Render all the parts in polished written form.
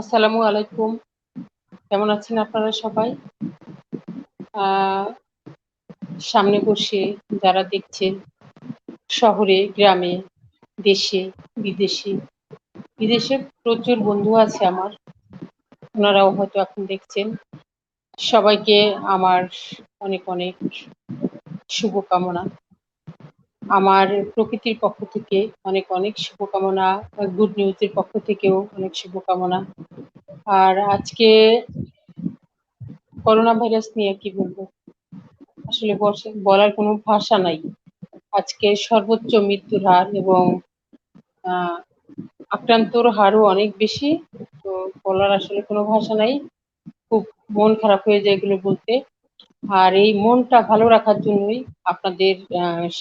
আসসালামু আলাইকুম। কেমন আছেন আপনারা সবাই? আহ, সামনে বসে যারা দেখছেন, শহরে, গ্রামে, দেশে, বিদেশে, বিদেশে প্রচুর বন্ধু আছে আমার, ওনারাও হয়তো এখন দেখছেন। সবাইকে আমার অনেক অনেক শুভকামনা। আমার প্রকৃতির পক্ষ থেকে অনেক অনেক শুভকামনা, গুড নিউজের পক্ষ থেকেও অনেক শুভকামনা। আর আজকে করোনা ভাইরাস নিয়ে কি বলবো, আসলে বলার কোনো ভাষা নাই। আজকে সর্বোচ্চ মৃত্যুর হার এবং আহ, আক্রান্তর হারও অনেক বেশি। তো বলার আসলে কোনো ভাষা নাই। খুব মন খারাপ হয়ে যায় এগুলো বলতে। আর এই মনটা ভালো রাখার জন্যই আপনাদের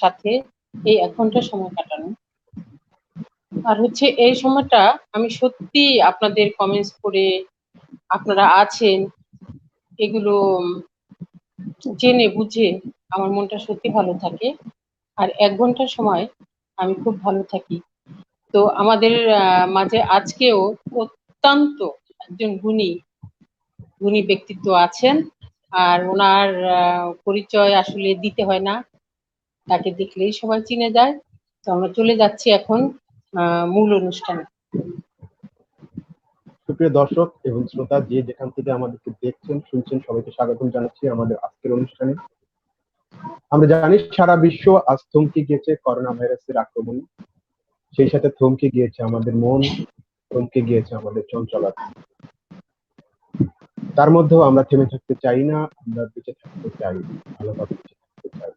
সাথে এই 1 ঘন্টা সময় কাটানো। আর হচ্ছে এই সময়টা আমি সত্যি আপনাদের কমেন্টস করে আপনারা আছেন এগুলো জেনে বুঝে আমার মনটা সত্যি ভালো থাকে। আর 1 ঘন্টার সময় আমি খুব ভালো থাকি। তো আমাদের মাঝে আজকেও অত্যন্ত একজন গুণী গুণী ব্যক্তিত্ব আছেন। আর ওনার পরিচয় আসলে দিতে হয় না, তাকে দেখলেই সবাই চিনে যায়। তো আমরা চলে যাচ্ছি এখন মূল অনুষ্ঠানে। সুপ্রিয় দর্শক এবং শ্রোতা, যে যেখান থেকে আমাদেরকে দেখছেন শুনছেন, সবাইকে স্বাগতম জানাচ্ছি আমাদের আজকের অনুষ্ঠানে। আমরা জানি সারা বিশ্ব আজ থমকে গিয়েছে করোনা ভাইরাসের আক্রমণ, সেই সাথে থমকে গিয়েছে আমাদের মন, থমকে গিয়েছে আমাদের চঞ্চলতা। তার মধ্যেও আমরা থেমে থাকতে চাই না, আমরা বেঁচে থাকতে চাই, ভালোভাবে বেঁচে থাকতে চাই।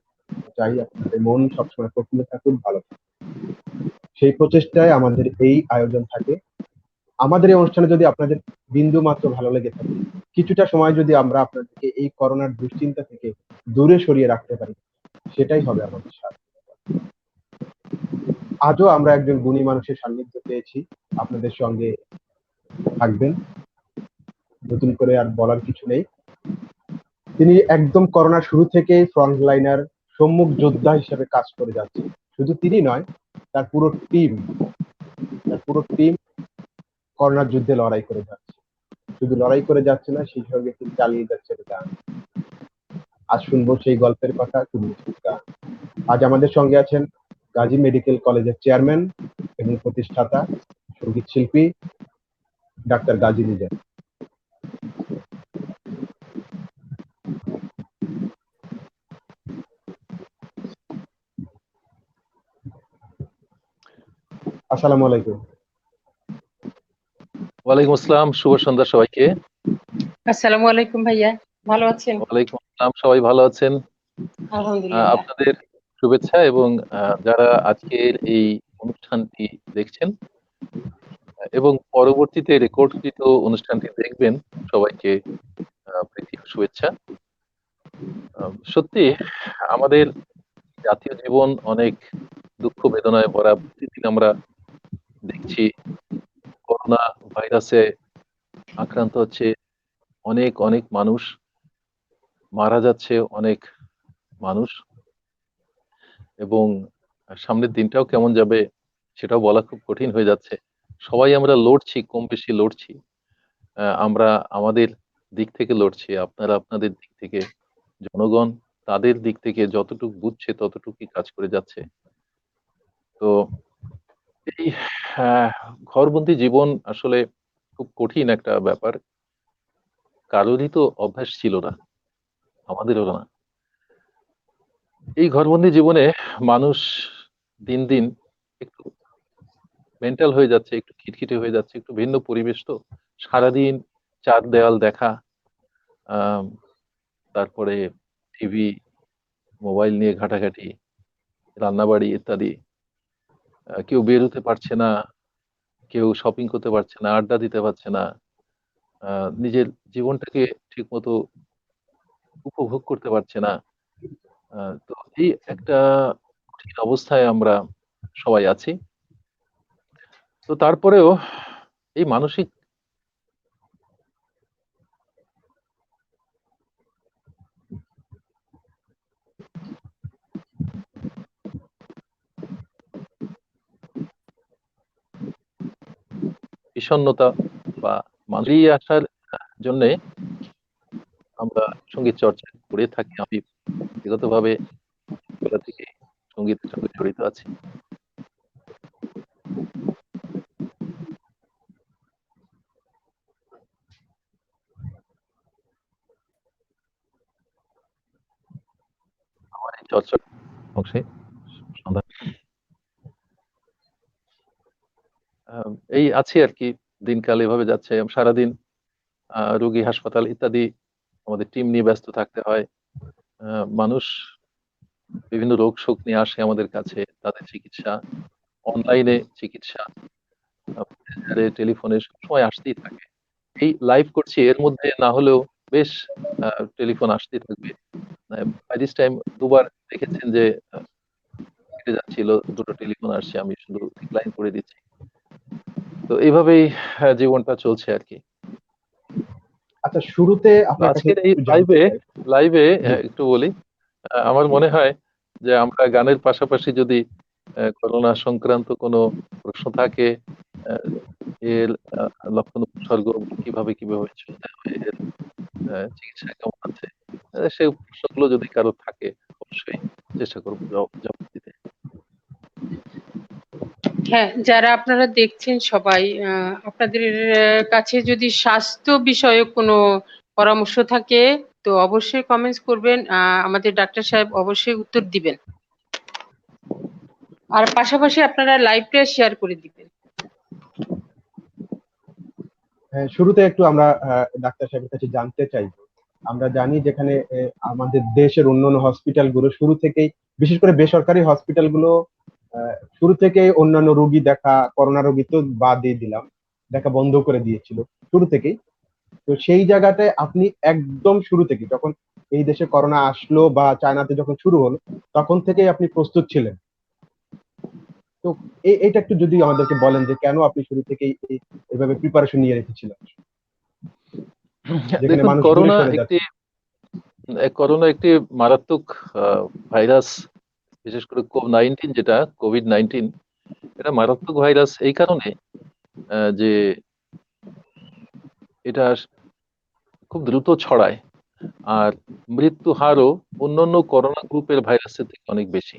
চাই আপনাদের মন সবসময় প্রফুল্ল থাকুক, ভালো থাকুক, সেই প্রচেষ্টায় আমাদের এই আয়োজন থাকে। আমাদের এই অনুষ্ঠানে যদি আপনাদের বিন্দু মাত্র ভালো লেগে থাকে, কিছুটা সময় যদি আমরা আপনাদেরকে এই করোনার দুশ্চিন্তা থেকে দূরে সরিয়ে রাখতে পারি, সেটাই হবে আমাদের সাথে। আজও আমরা একজন গুণী মানুষের সান্নিধ্য পেয়েছি, আপনাদের সঙ্গে থাকবেন। নতুন করে আর বলার কিছু নেই। তিনি একদম করোনার শুরু থেকে ফ্রন্ট লাইনার সম্মুখ যোদ্ধা হিসেবে কাজ করে যাচ্ছে। শুধু তিনি নয়, তার পুরো টিম করোনার যুদ্ধে লড়াই করে যাচ্ছে। শুধু লড়াই করে যাচ্ছে না, সেই সঙ্গে তিনি চালিয়ে যাচ্ছে গান। আজ শুনবো সেই গল্পের কথা, শুনবো সেই গান। আজ আমাদের সঙ্গে আছেন গাজী মেডিকেল কলেজের চেয়ারম্যান এবং প্রতিষ্ঠাতা সঙ্গীত শিল্পী ডাক্তার গাজী মিজান। আসসালামু আলাইকুম। ওয়ালাইকুম আসসালাম, শুভ সন্ধ্যা সবাইকে। আসসালামু আলাইকুম ভাইয়া, ভালো আছেন? ওয়ালাইকুম আসসালাম, সবাই ভালো আছেন? আলহামদুলিল্লাহ। আপনাদের শুভেচ্ছা এবং যারা আজকের এই অনুষ্ঠানটি দেখছেন এবং পরবর্তীতে রেকর্ডকৃত অনুষ্ঠানটি দেখবেন, সবাইকে প্রীতি ও শুভেচ্ছা। সত্যি আমাদের জাতীয় জীবন অনেক দুঃখ বেদনায় ভরা। প্রতিদিন আমরা দেখছি করোনা ভাইরাসে আক্রান্ত হচ্ছে অনেক অনেক মানুষ, মারা যাচ্ছে অনেক মানুষ, এবং সামনের দিনটাও কেমন যাবে সেটাও বলা খুব কঠিন হয়ে যাচ্ছে। সবাই আমরা লড়ছি, কম বেশি লড়ছি। আমরা আমাদের দিক থেকে লড়ছি, আপনারা আপনাদের দিক থেকে, জনগণ তাদের দিক থেকে যতটুকু বুঝছে ততটুকুই কাজ করে যাচ্ছে। তো এই ঘরবন্দি জীবন আসলে খুব কঠিন একটা ব্যাপার। কারোরই তো অভ্যাস ছিল না, আমাদেরও না। এই ঘরবন্দি জীবনে মানুষ দিন দিন একটু মেন্টাল হয়ে যাচ্ছে, একটু খিটখিটে হয়ে যাচ্ছে, একটু ভিন্ন পরিবেশ। তো সারাদিন চার দেওয়াল দেখা, আহ তারপরে টিভি, মোবাইল নিয়ে ঘাটাঘাটি, রান্নাবাড়ি ইত্যাদি। কেউ বের হতে পারছে না, কেউ শপিং করতে পারছে না, আড্ডা দিতে পারছে না, নিজের জীবনটাকে ঠিক মতো উপভোগ করতে পারছে না। তো এই একটা কঠিন অবস্থায় আমরা সবাই আছি। তো তারপরেও এই মানসিক বিষণ্ণতা বা মানুষই আসার জন্য আমরা সঙ্গীত চর্চা করে থাকি। আমি ব্যক্তিগতভাবে ছোটবেলা থেকে সঙ্গীতের সঙ্গে জড়িত আছি। আমার এই চর্চার অংশে সন্ধান এই আছি আর কি। দিনকাল এভাবে যাচ্ছে। সারাদিন রোগী, হাসপাতাল ইত্যাদি আমাদের টিম নিয়ে ব্যস্ত থাকতে হয়। মানুষ বিভিন্ন রোগ শোক নিয়ে আসে আমাদের কাছে, তাদের চিকিৎসা, অনলাইনে চিকিৎসা, টেলিফোনে সবসময় আসতেই থাকে। এই লাইভ করছি, এর মধ্যে না হলেও বেশ টেলিফোন আসতেই থাকবে। বাই দিস টাইম দুবার দেখেছেন যে কেটে যাচ্ছিল, দুটো টেলিফোন আসছে, আমি শুধু ডিক্লাইন করে দিচ্ছি। তো এইভাবেই জীবনটা চলছে আর কি। আচ্ছা, শুরুতে আপনার কাছে আজকের এই একটু জানতে চাই। লাইভে জি। একটু বলি, আমার মনে হয় যে আমরা গানের পাশাপাশি যদি করোনা সংক্রান্ত কোনো প্রশ্ন থাকে, আহ, এর লক্ষণ উপসর্গ কিভাবে কিভাবে চলতে হবে, এর চিকিৎসা কেমন আছে, সেই প্রশ্নগুলো যদি কারো থাকে অবশ্যই চেষ্টা করবো জবাব দিতে। হ্যাঁ, যারা আপনারা দেখছেন সবাই, আপনাদের কাছে যদি স্বাস্থ্য বিষয়ক কোনো পরামর্শ থাকে তো অবশ্যই কমেন্টস করবেন। আমাদের ডাক্তার সাহেব অবশ্যই উত্তর দিবেন। আর পাশাপাশি আপনারা লাইভটা শেয়ার করে দিবেন। শুরুতে একটু আমরা ডাক্তার সাহেবের কাছে জানতে চাই। আমরা জানি যেখানে আমাদের দেশের অন্যান্য হসপিটাল গুলো শুরু থেকেই, বিশেষ করে বেসরকারি হসপিটাল গুলো শুরু থেকেই অন্যান্য রোগী দেখা, করোনা রোগী তো বাদ দিয়ে দিলাম, দেখা বন্ধ করে দিয়েছিল শুরু থেকেই। তো সেই জায়গাটায় আপনি একদম শুরু থেকে, যখন এই দেশে করোনা আসলো বা চায়নাতে যখন শুরু হলো, তখন থেকেই আপনি প্রস্তুত ছিলেন। তো এইটা একটু যদি আমাদেরকে বলেন যে কেন আপনি শুরু থেকেই এইভাবে প্রিপারেশন নিয়ে রেখেছিলেন, যেখানে দেখুন, মানুষ দূরে করোনা সরে একটি যাচ্ছে। মারাত্মক ভাইরাস, বিশেষ করে কোভিড-19, যেটা কোভিড-19, এটা মারাত্মক ভাইরাস এই কারণে যে এটা খুব দ্রুত ছড়ায়, আর মৃত্যু হারও অন্যান্য করোনা গ্রুপের ভাইরাসের থেকে অনেক বেশি।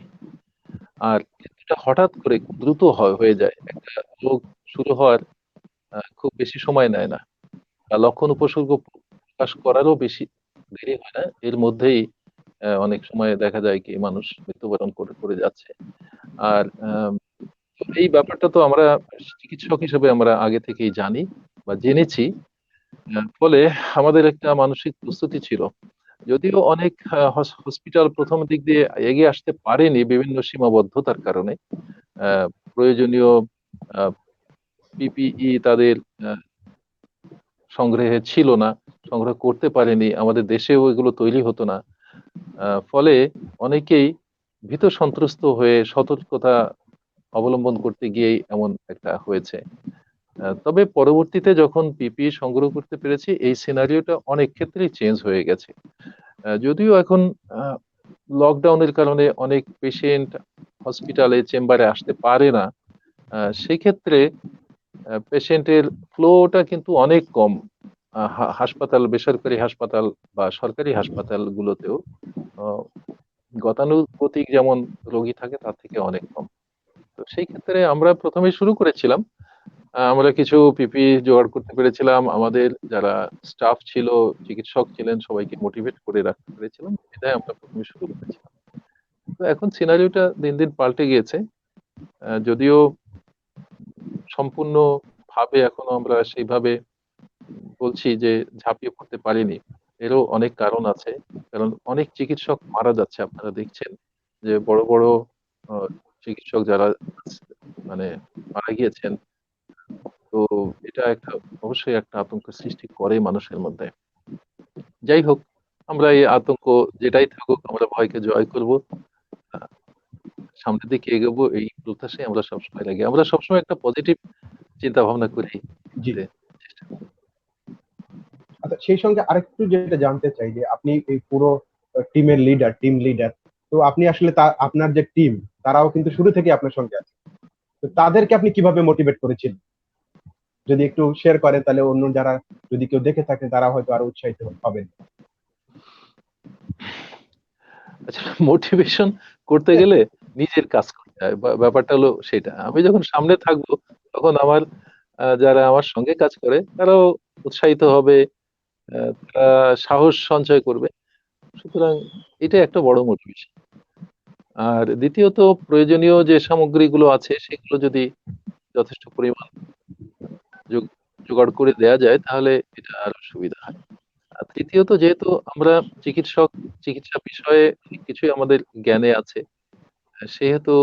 আর এটা হঠাৎ করে খুব দ্রুত হয়ে যায়। একটা রোগ শুরু হওয়ার খুব বেশি সময় নেয় না, আর লক্ষণ উপসর্গ প্রকাশ করারও বেশি দেরি হয় না। এর মধ্যেই অনেক সময় দেখা যায় কি মানুষ মৃত্যুবরণ করে যাচ্ছে। আর এই ব্যাপারটা তো আমরা চিকিৎসক হিসেবে আমরা আগে থেকেই জানি বা জেনেছি। ফলে আমাদের একটা মানসিক প্রস্তুতি ছিল। যদিও অনেক হসপিটাল প্রথম দিক দিয়ে এগিয়ে আসতে পারেনি বিভিন্ন সীমাবদ্ধতার কারণে, প্রয়োজনীয় পিপিই তাদের সংগ্রহে ছিল না, সংগ্রহ করতে পারেনি, আমাদের দেশেও এগুলো তৈরি হতো না। ফলে অনেকেই ভীত সন্ত্রস্ত হয়ে সতর্কতা অবলম্বন করতে গিয়েই এমন একটা হয়েছে। তবে পরবর্তীতে যখন পিপিই সংগ্রহ করতে পেরেছি, এই সিনারিওটা অনেক ক্ষেত্রেই চেঞ্জ হয়ে গেছে। যদিও এখন লকডাউনের কারণে অনেক পেশেন্ট হসপিটালে চেম্বারে আসতে পারে না, সেক্ষেত্রে পেশেন্টের ফ্লোটা কিন্তু অনেক কম। হাসপাতাল, বেসরকারি হাসপাতাল বা সরকারি হাসপাতালগুলোতেও গতানুগতিক যেমন রোগী থাকে তার থেকে অনেক কম। তো সেই ক্ষেত্রে আমরা প্রথমে শুরু করেছিলাম, আমরা কিছু পিপি জোগাড় করতে পেরেছিলাম, আমাদের যারা স্টাফ ছিল, চিকিৎসক ছিলেন, সবাইকে মোটিভেট করে রাখতে পেরেছিলাম, এটাই আমরা প্রথমে শুরু করেছিলাম। তো এখন সিনারিওটা দিন দিন পাল্টে গিয়েছে। যদিও সম্পূর্ণ ভাবে এখনো আমরা সেইভাবে বলছি যে ঝাঁপিয়ে পড়তে পারিনি, এরও অনেক কারণ আছে। কারণ অনেক চিকিৎসক মারা যাচ্ছে, আপনারা দেখছেন যে বড় বড় চিকিৎসক যারা মানে মারা গিয়েছেন। তো এটা একটা অবশ্যই একটা আতঙ্ক সৃষ্টি করে মানুষের মধ্যে। যাই হোক, আমরা এই আতঙ্ক যেটাই থাকুক, আমরা ভয়কে জয় করব, সামনের দিকে এগোবো, এই প্রত্যাশায় আমরা সবসময় লাগি। আমরা সবসময় একটা পজিটিভ চিন্তা ভাবনা করি। জি। আচ্ছা, সেই সঙ্গে আরেকটু যেটা জানতে চাই যে আপনি এই পুরো টিমের লিডার, টিম লিডার। তো আপনি আসলে আপনার যে টিম, তারাও কিন্তু শুরু থেকে আপনার সঙ্গে আছে। তো তাদেরকে আপনি কিভাবে মোটিভেট করেছিলেন? যদি একটু শেয়ার করেন তাহলে অন্য যারা যদি কেউ দেখে থাকেন তারা হয়তো আরো উৎসাহিত হবেন। আচ্ছা, মোটিভেশন করতে গেলে নিজের কাজ করতে হয়, ব্যাপারটা হলো সেটা। আমি যখন সামনে থাকবো তখন আমার যারা আমার সঙ্গে কাজ করে তারাও উৎসাহিত হবে, তারা সাহস সঞ্চয় করবে। সুতরাং এটা একটা বড় মোটিভেশন। আর দ্বিতীয়ত প্রয়োজনীয় যে সামগ্রীগুলো আছে সেগুলো যদি যথেষ্ট পরিমাণ জোগাড় করে দেয়া যায় তাহলে এটা আরো সুবিধা হয়। আর তৃতীয়ত যেহেতু আমরা চিকিৎসক, চিকিৎসা বিষয়ে অনেক কিছুই আমাদের জ্ঞানে আছে, সেহেতু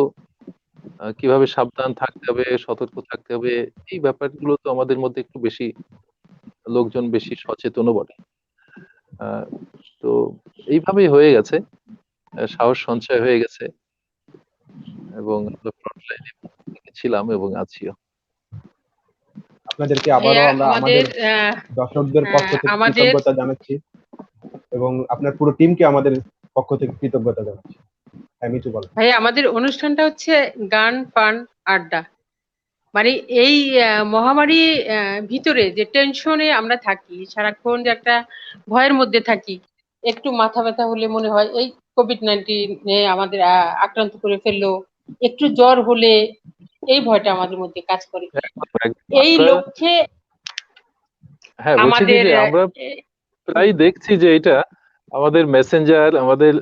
কিভাবে সাবধান থাকতে হবে, সতর্ক থাকতে হবে, এই ব্যাপারগুলো তো আমাদের মধ্যে একটু বেশি, লোকজন বেশি সচেতনও বটে। আহ, তো এইভাবেই হয়ে গেছে, সাহস সঞ্চয় হয়ে গেছে, এবং আমরা ফ্রন্ট লাইনে ছিলাম এবং আছিও। আপনাদেরকে আবারও ভাইয়া আমরা আমাদের আমাদের দর্শকদের পক্ষ থেকে আমাদের কৃতজ্ঞতা জানাচ্ছি এবং আপনার পুরো টিমকে আমাদের পক্ষ থেকে কৃতজ্ঞতা জানাচ্ছি। হ্যাঁ, মিতু বলেন। ভাইয়া আমাদের অনুষ্ঠানটা হচ্ছে গান ফান আড্ডা। মানে এই মহামারী ভিতরে যে টেনশনে আমরা থাকি সারাক্ষণ, যে একটা ভয়ের মধ্যে থাকি, একটু মাথা ব্যথা হলে মনে হয় এই কোভিড-19 আমাদের আক্রান্ত করে ফেললো, একটু জ্বর হলে এই ভয়টা আমাদের মধ্যে কাজ করে। এই আমরা, লক্ষ্যে হ্যাঁ বলছি কি আমাদের যে আমরা প্রায় দেখছি যে এটা আমাদের মেসেঞ্জার, আমাদের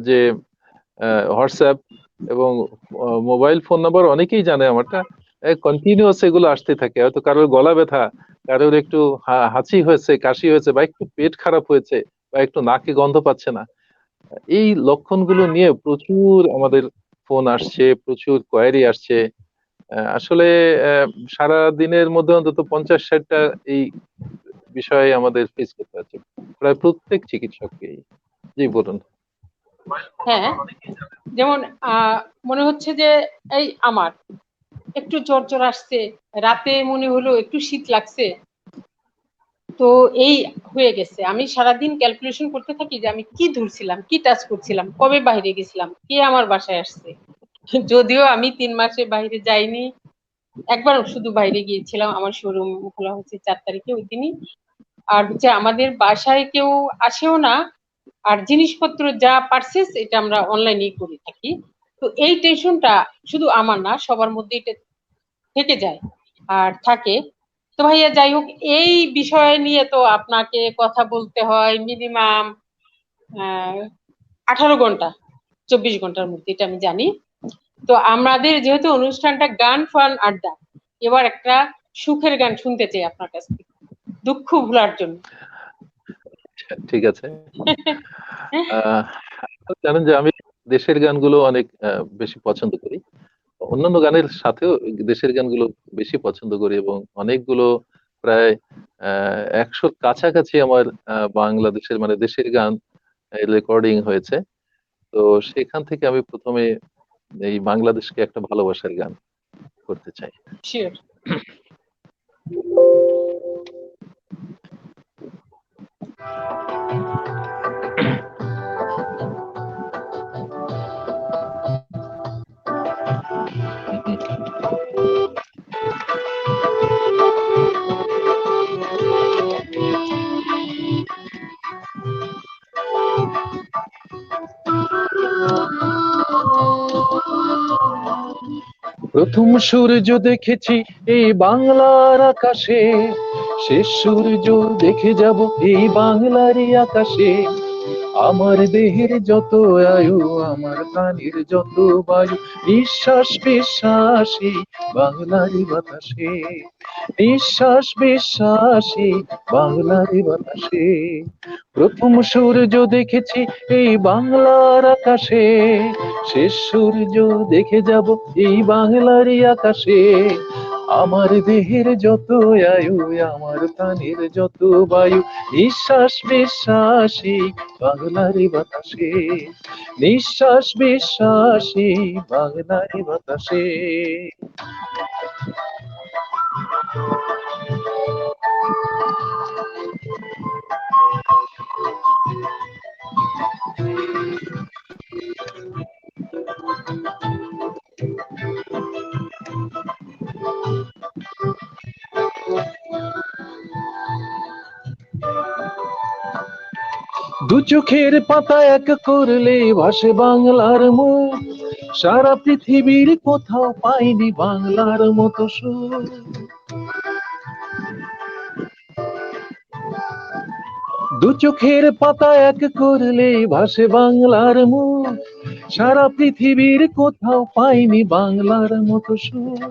যে হোয়াটসঅ্যাপ এবং মোবাইল ফোন নাম্বার অনেকেই জানে আমারটা, কন্টিনিউয়াস এগুলো আসতে থাকে। হয়তো কারোর গলা ব্যথা, কারোর একটু হাঁচি হয়েছে, কাশি হয়েছে, বা একটু পেট খারাপ হয়েছে, বা একটু নাকে গন্ধ পাচ্ছে না, এই লক্ষণগুলো নিয়ে প্রচুর আমাদের ফোন আসছে, প্রচুর কোয়ারি আসছে। আসলে সারা দিনের মধ্যে অন্তত 50-60টা এই বিষয়ে আমাদের ফেস করতে হচ্ছে, প্রায় প্রত্যেক চিকিৎসককেই। জি বলুন। হ্যাঁ, যেমন মনে হচ্ছে যে এই আমার একটু জ্বর জ্বর আসছে, রাতে মনে হলো একটু শীত লাগছে, তো এই হয়ে গেছে। আমি সারাদিন ক্যালকুলেশন করতে থাকি যে আমি কি ধরছিলাম, কি টাচ করছিলাম, কবে বাইরে গেছিলাম, কে আমার বাসায় আসছে। যদিও আমি 3 মাসে বাইরে যাইনি, একবার শুধু বাইরে গিয়েছিলাম, আমার শোরুম খোলা হচ্ছে 4 তারিখে, ওই দিনই। আর হচ্ছে আমাদের বাসায় কেউ আসেও না, আর জিনিসপত্র যা পারচেস এটা আমরা অনলাইনেই করে থাকি। তো এই টেনশনটা শুধু আমার না, সবার মধ্যে এটা থেকে যায় আর থাকে। তো ভাইয়া যাই হোক, এই বিষয় নিয়ে তো আপনাকে কথা বলতে হয় মিনিমাম 18 ঘন্টা, 24 ঘন্টার মধ্যে, এটা আমি জানি। তো আমাদের যেহেতু অনুষ্ঠানটা গান ফান আড্ডা, এবার একটা সুখের গান শুনতে চাই আপনার কাছ থেকে, দুঃখ ভোলার জন্য। ঠিক আছে। আহ, জানেন যে আমি দেশের গানগুলো অনেক বেশি পছন্দ করি, অন্যান্য গানের সাথেও দেশের গানগুলো বেশি পছন্দ করি, এবং অনেকগুলো প্রায় 100-র কাছাকাছি আমার বাংলাদেশের মানে দেশের গান রেকর্ডিং হয়েছে। তো সেখান থেকে আমি প্রথমে এই বাংলাদেশকে একটা ভালোবাসার গান করতে চাই। শিওর। প্রথম সূর্য দেখেছি এই বাংলার আকাশে, শেষ সূর্য দেখে যাব এই বাংলারই আকাশে। আমার দেহের যত আয়ু, আমার প্রাণের যত বায়ু, নিঃশ্বাস বিশ্বাসী বাংলারই বাতাসে, নিঃশ্বাস বিশ্বাসী বাংলারই বাতাসে। প্রথম সূর্য দেখেছি এই বাংলার আকাশে, শেষ সূর্য দেখে যাব এই বাংলারই আকাশে। আমার দেহের যত আয়ু, আমার প্রাণের যত বায়ু, নিঃশ্বাস বিশ্বাসী বাংলারই বাতাসে, নিঃশ্বাস বিশ্বাসী বাংলারই বাতাসে। দু চোখের পাতা এক করলে ভাসে বাংলার মুখ, সারা পৃথিবীর কোথাও পাইনি বাংলার মতো সুর। দু চোখের পাতা এক করলে ভাসে বাংলার মুখ, সারা পৃথিবীর কোথাও পাইনি বাংলার মতো সুর।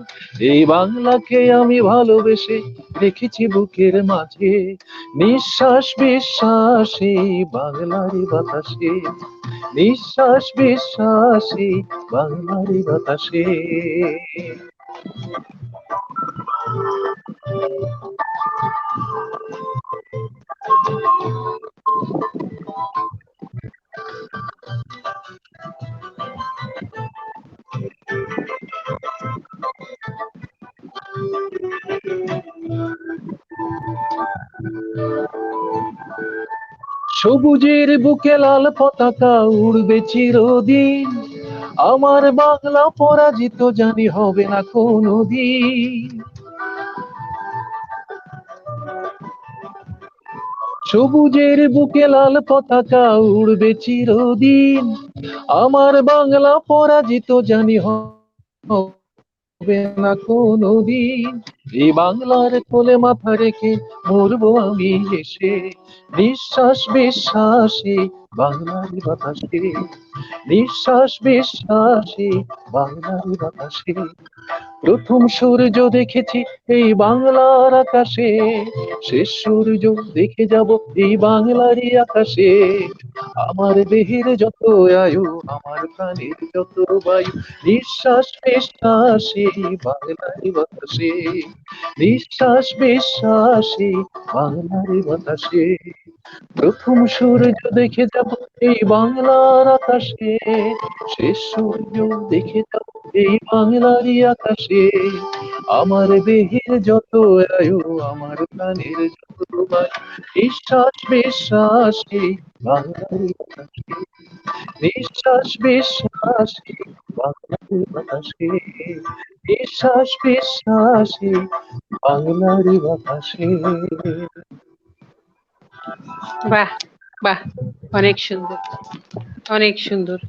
এই বাংলাকে আমি ভালোবেসে রেখেছি বুকের মাঝে, নিঃশ্বাস বিশ্বাসে বাংলারই বাতাসে, নিঃশ্বাস বিশ্বাসে বাংলারই বাতাসে। সবুজের বুকে লাল পতাকা উড়বে চিরদিন, আমার বাংলা পরাজিত জানি হবে না কোনোদিন। সবুজের বুকে লাল পতাকা উড়বে চিরদিন, আমার বাংলা পরাজিত জানি হবে না কোনোদিন। এই বাংলার কোলে মাথা রেখে মরবো আমি এসে, নিঃশ্বাস বিশ্বাসে বাংলার বাতাসে, নিঃশ্বাস বিশ্বাসে বাংলার বাতাসে। প্রথম সূর্য দেখেছি এই বাংলার আকাশে, শেষ সূর্য দেখে যাব এই বাংলারই আকাশে। আমার দেহের যত আয়ু, আমার প্রাণের যত বায়ু, নিঃশ্বাস বিশ্বাসে বাংলারই বাতাসে, নিঃশ্বাস বিশ্বাসে বাংলারই বাতাসে। প্রথম সূর্য দেখে যাব এই বাংলার আকাশে, শেষ সূর্য দেখে যাব এই বাংলারই আকাশে। আমার দেহের যত আয়ু, আমার প্রাণের যত বায়ু, নিঃশ্বাস বিশ্বাসে বাংলারই বাতাসে, নিঃশ্বাস বিশ্বাসে বাংলারই বাতাসে, নিঃশ্বাস বিশ্বাসে বাংলারই বাতাসে। বাহ, বাহ, অনেক সুন্দর, অনেক সুন্দর।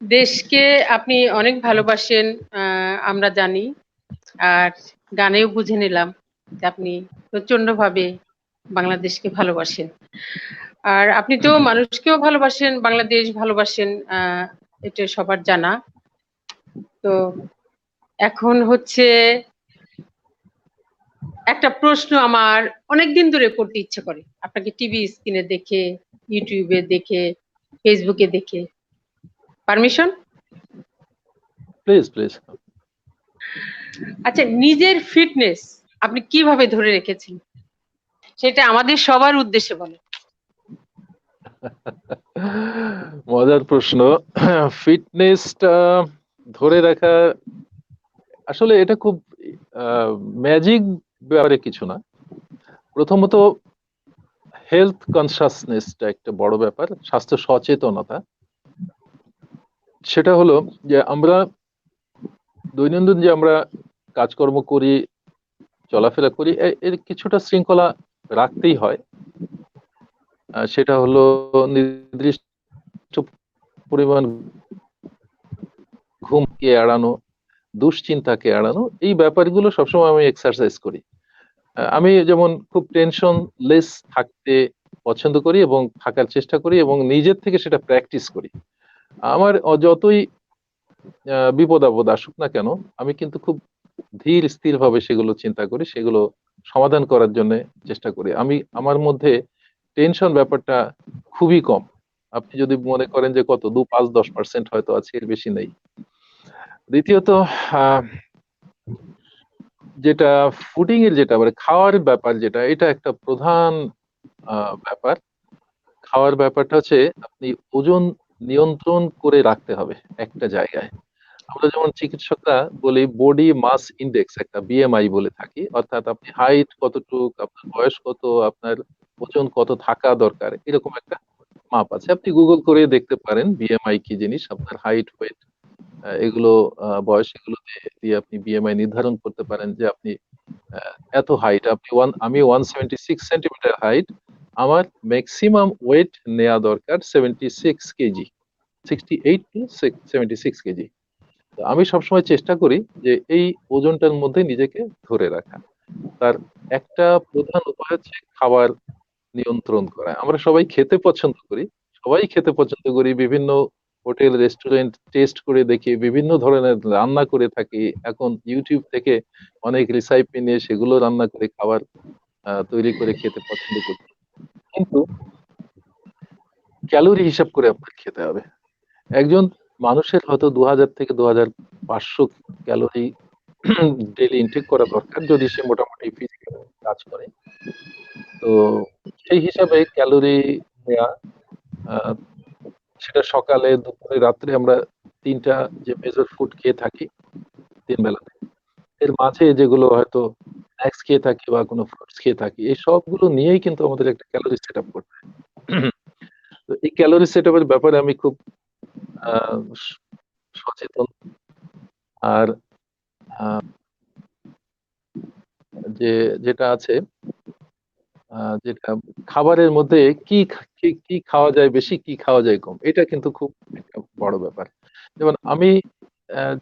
দেশকে আপনি অনেক ভালোবাসেন, আমরা জানি। আর গানেও বুঝে নিলাম যে আপনি প্রচন্ড ভাবে বাংলাদেশকে ভালোবাসেন। আর আপনি তো মানুষকেও ভালোবাসেন, বাংলাদেশ ভালোবাসেন, এটা সবার জানা। তো এখন হচ্ছে একটা প্রশ্ন আমার অনেকদিন ধরে করতে ইচ্ছে করে, আপনাকে টিভি স্ক্রিনে দেখে, ইউটিউবে দেখে, ফেসবুকে দেখে। পারমিশন? Please please. আচ্ছা, নিজের ফিটনেস আপনি কিভাবে ধরে রেখেছেন, সেটা আমাদের সবার উদ্দেশ্যে বলেন। মজার প্রশ্ন। ফিটনেসটা ধরে রাখা আসলে এটা খুব ম্যাজিক ব্যাপারে কিছু না। প্রথমত হেলথ কনসাসনেসটা একটা বড় ব্যাপার, স্বাস্থ্য সচেতনতা। সেটা হলো যে আমরা দৈনন্দিন যে আমরা কাজকর্ম করি, চলাফেরা করি, এর কিছুটা শৃঙ্খলা রাখতেই হয়। সেটা হলো নির্দিষ্ট পরিমাণ ঘুমকে এড়ানো, দুশ্চিন্তাকে এড়ানো, এই ব্যাপারগুলো সবসময় আমি এক্সারসাইজ করি। আমি যেমন খুব টেনশন লেস থাকতে পছন্দ করি এবং থাকার চেষ্টা করি এবং নিজের থেকে সেটা প্র্যাকটিস করি। আমার যতই বিপদ আপদ আসুক না কেন, আমি কিন্তু খুব ধীর স্থির ভাবে সেগুলো চিন্তা করি, সেগুলো সমাধান করার জন্য চেষ্টা করি। আমার মধ্যে টেনশন ব্যাপারটা খুবই কম। আপনি যদি মনে করেন যে কত 2, 5, 10% হয়তো আছে, এর বেশি নেই। দ্বিতীয়ত যেটা ফুডিং এর যেটা মানে খাওয়ার ব্যাপার, যেটা এটা একটা প্রধান ব্যাপার। খাওয়ার ব্যাপারটা হচ্ছে আপনি ওজন নিয়ন্ত্রণ করে রাখতে হবে একটা জায়গায়। আমরা যেমন চিকিৎসকরা বলি বডি মাস ইন্ডেক্স, একটা বিএমআই বলে থাকি, অর্থাৎ আপনি হাইট কতটুক, আপনার বয়স কত, আপনার ওজন কত থাকা দরকার, এরকম একটা মাপ আছে। আপনি গুগল করে দেখতে পারেন বিএমআই কি জিনিস, আপনার হাইট, ওয়েট, এগুলো বয়স, এগুলো দিয়ে আপনি বিএমআই নির্ধারণ করতে পারেন যে আপনি এত হাইট, আমি 176 সেন্টিমিটার হাইট, আমার ম্যাক্সিমাম ওয়েট নেওয়া দরকার 76 কেজি, 68 টু 76 কেজি। তো আমি সবসময় চেষ্টা করি যে এই ওজনটার মধ্যে নিজেকে ধরে রাখা। তার একটা প্রধান উপায় হচ্ছে খাবার নিয়ন্ত্রণ করা। আমরা সবাই খেতে পছন্দ করি, বিভিন্ন হোটেল রেস্টুরেন্ট টেস্ট করে দেখি, বিভিন্ন ধরনের রান্না করে থাকি। এখন ইউটিউব থেকে অনেক রেসিপি নিয়ে সেগুলো রান্না করে খাবার তৈরি করে খেতে পছন্দ করছি, কিন্তু ক্যালোরি হিসাব করে আপনার খেতে হবে। একজন মানুষের হয়তো 2000 থেকে 2500 ক্যালোরি ডেইলি ইনটেক করা দরকার যদি সে মোটামুটি ফিজিক্যাল কাজ করে। তো সেই হিসাবে ক্যালোরি নেওয়া, আহ, সেটা সকালে, দুপুরে, রাত্রে আমরা 3টা যে মেজর ফুড খেয়ে থাকি 3 বেলাতে, এর মাঝে যেগুলো হয়তো স্ন্যাক্স খেয়ে থাকি বা কোনো ফ্রুটস খেয়ে থাকি, এই সবগুলো নিয়েই কিন্তু আমাদের একটা ক্যালোরি সেট আপ করতে হয়। তো এই ক্যালোরি সেট আপের ব্যাপারে আমি খুব আহ, সচেতন। আর আহ, যেটা আছে, যেটা খাবারের মধ্যে কি খাওয়া যায় বেশি, কি খাওয়া যায় কম, এটা কিন্তু খুব একটা বড় ব্যাপার। যেমন আমি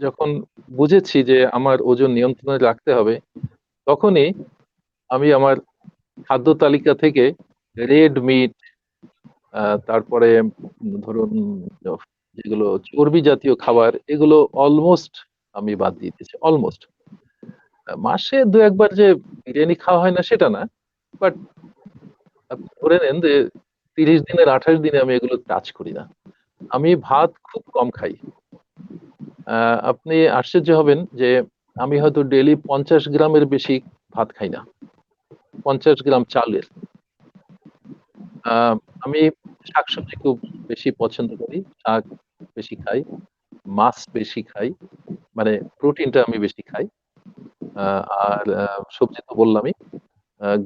যখন বুঝেছি যে আমার ওজন নিয়ন্ত্রণে রাখতে হবে, তখনই আমি আমার খাদ্য তালিকা থেকে রেড মিট, তারপরে ধরুন যেগুলো চর্বি জাতীয় খাবার, এগুলো অলমোস্ট আমি বাদ দিয়ে দিয়েছি। অলমোস্ট মাসে 2-1 বার যে বিরিয়ানি খাওয়া হয় না সেটা না, বাট আপনি ধরে নেন যে 30 দিনের 28 দিনে আমি এগুলো টাচ করি না। আমি ভাত খুব কম খাই। আপনি আশ্চর্য হবেন যে আমি হয়তো ডেইলি 50 গ্রামের বেশি ভাত খাই না, 50 গ্রাম চালের। আহ, আমি শাকসবজি খুব বেশি পছন্দ করি, শাক বেশি খাই, মাছ বেশি খাই, মানে প্রোটিনটা আমি বেশি খাই। আর সবজি তো বললামই,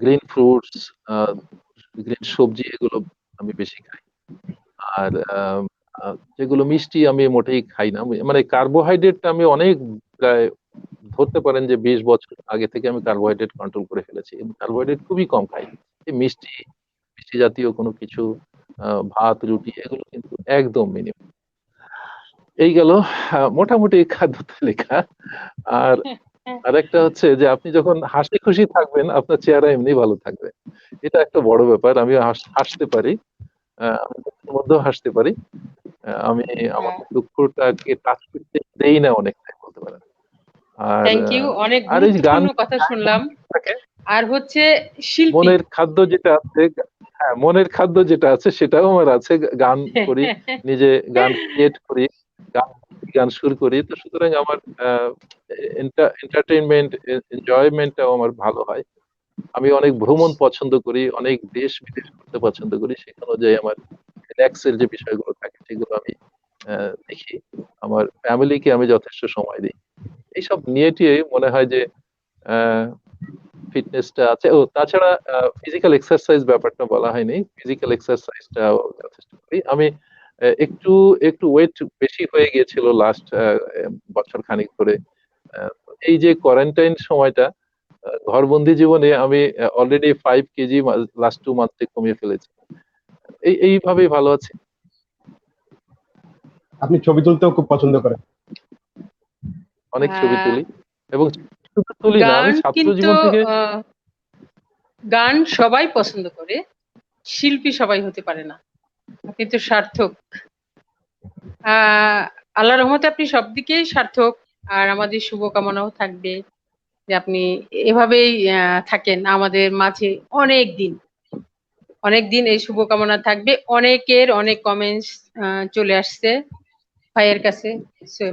গ্রিন ফ্রুটস, গ্রিন সবজি, এগুলো আমি বেশি খাই। আর যেগুলো মিষ্টি আমি মোটেই খাই না, মানে কার্বোহাইড্রেটটা আমি অনেক, প্রায় ধরতে পারেন যে 20 বছর আগে থেকে আমি কার্বোহাইড্রেট কন্ট্রোল করে ফেলেছি, কার্বোহাইড্রেট খুবই কম খাই। এই মিষ্টি মিষ্টি জাতীয় কোনো কিছু, ভাত রুটি, এগুলো কিন্তু একদম মিনিমাম। এই গেল মোটামুটি খাদ্য তালিকা। আর আরেকটা হচ্ছে যে আপনি যখন হাসি খুশি থাকবেন আপনার চেহারা এমনি ভালো থাকবে, এটা একটা বড় ব্যাপার। আমি হাসতে পারি, আমি দুঃখের মধ্যেও হাসতে পারি। আমি আমার হ্যাঁ, দুঃখটাকে টাচ করতে দেই না অনেকটাই বলতে পারেন। আর থ্যাংক ইউ, অনেক আর এই গান, গুরুত্বপূর্ণ কথা শুনলাম। থাকে আর হচ্ছে শিল্পী। মনের খাদ্য যেটা আছে, হ্যাঁ মনের খাদ্য যেটা আছে সেটাও আমার আছে। গান করি, নিজে গান ক্রিয়েট করি, গান গান সুর করি। তো সুতরাং আমার এন্টারটেইনমেন্ট, এনজয়মেন্টটাও আমার ভালো হয়। আমি অনেক ভ্রমণ পছন্দ করি, অনেক দেশ বিদেশ ঘুরতে পছন্দ করি। সেখানে যে আমার রিল্যাক্সের যে বিষয়গুলো থাকে সেগুলো আমি দেখি। আমার ফ্যামিলিকে আমি যথেষ্ট সময় দিই। এইসব নিয়ে টিয়ে মনে হয় যে ফিটনেসটা আছে। ও তাছাড়া ফিজিক্যাল এক্সারসাইজ ব্যাপারটা বলা হয়নি, ফিজিক্যাল এক্সারসাইজটাও যথেষ্ট করি আমি। একটু একটু ওয়েট বেশি হয়ে গিয়েছিল লাস্ট বছর খানিক ধরে। এই যে কোয়ারেন্টাইন সময়টা, ঘরবন্দি জীবনে আমি অলরেডি 5 কেজি লাস্ট 2 মান্থে কমিয়ে ফেলেছি। এইভাবেই ভালো আছে। আপনি ছবি তুলতেও খুব পছন্দ করেন। অনেক ছবি আহ, তুলি, এবং শুধু তুলি না, আমি গান ছাত্র কিন্তু জীবন থেকে। আহ, গান সবাই পছন্দ করে, শিল্পী সবাই হতে পারে না। আপনি তো সার্থক। আল্লাহ রহমতে আপনি সব দিকেই সার্থক। আর আমাদের শুভকামনাও থাকবে যে আপনি এভাবেই থাকেন আমাদের মাঝে অনেক দিন। অনেক দিন এই শুভকামনা থাকবে। অনেকের অনেক কমেন্টস চলে আসছে ভাইয়ের কাছে। So,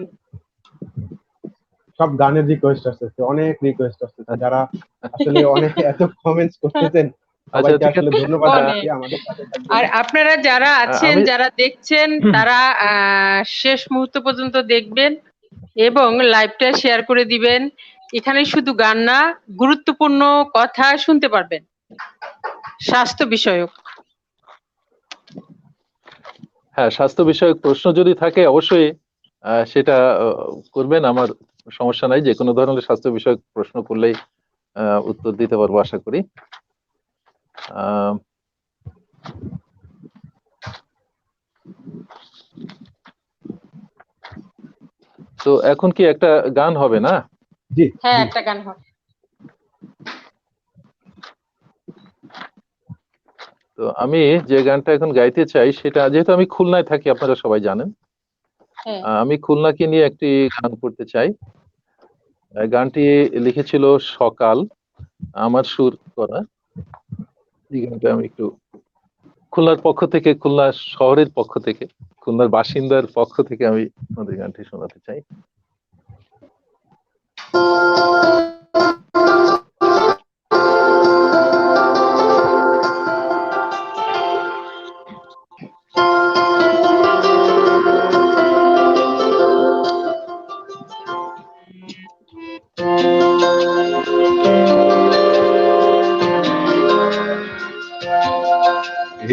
সব গানের রিকোয়েস্ট আসতেছে, অনেক রিকোয়েস্ট আসতেছে, যারা আসলে অনেক এত কমেন্টস করতেছেন, আচ্ছা, সবাইকে ঠিক আসলে আছে। ধন্যবাদ অনেক। জানাচ্ছি, আমাদের সাথে থাকবেন। আর আপনারা যারা আছেন, আমি যারা দেখছেন, তারা শেষ মুহূর্ত পর্যন্ত দেখবেন এবং লাইভটা শেয়ার করে দিবেন। এখানে শুধু গান না, গুরুত্বপূর্ণ কথা শুনতে পারবেন, স্বাস্থ্য বিষয়ক। হ্যাঁ, স্বাস্থ্য বিষয়ক প্রশ্ন যদি থাকে অবশ্যই সেটা করবেন। আমার সমস্যা নাই, যে কোনো ধরনের স্বাস্থ্য বিষয়ক প্রশ্ন করলেই উত্তর দিতে পারবো আশা করি। আহ, তো এখন কি একটা গান হবে না? জি হ্যাঁ, জি একটা গান হবে। তো আমি যে গানটা এখন গাইতে চাই সেটা, যেহেতু আমি খুলনায় থাকি আপনারা সবাই জানেন, হ্যাঁ, আমি খুলনাকে নিয়ে একটি গান করতে চাই। গানটি লিখেছিল সকাল, আমার সুর করা। এই গানটা আমি একটু খুলনার পক্ষ থেকে, খুলনা শহরের পক্ষ থেকে, খুলনার বাসিন্দার পক্ষ থেকে আমি আমাদের গানটি শোনাতে চাই।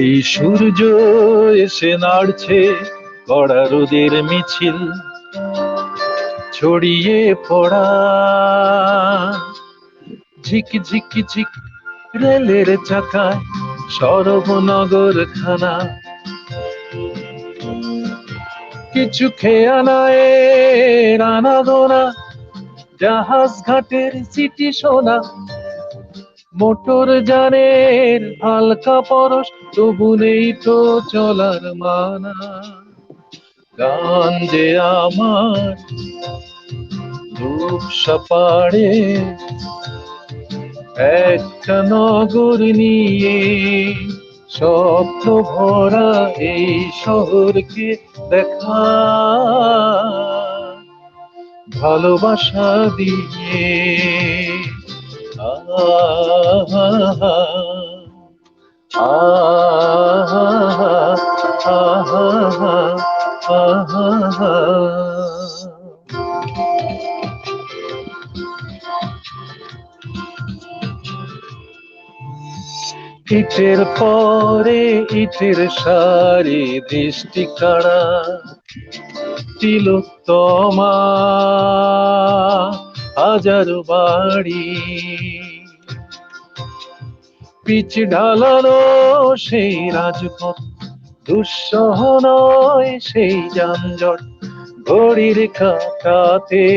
এই সূর্য এসে নাড়ছে কড়া রোদের মিছিল, ছড়িয়ে পড়া ঝিক ঝিক ঝিক রেলের চাকায় সরবনগর খানা, কিছু খেয়া নাই রানা গোনা, জাহাজ ঘাটের সিটি সোনা, মোটর যানের হালকা পরশ, তবু নেই তো চলার মানা। গান যে আমার রূপসা পাড়ে একটা নগর নিয়ে, স্বপ্ন ভরা এই শহরকে দেখা ভালোবাসা দিয়ে। আহা আহা আহা আহা। ইটের পরে ইটের সারি, দৃষ্টি কাড়া তিলোত্তমা, হাজার বাড়ি পিচ ঢালানো সেই রাজপথ, দুঃসহ নয় সেই যানজট ঘড়ির কাঁটাতে।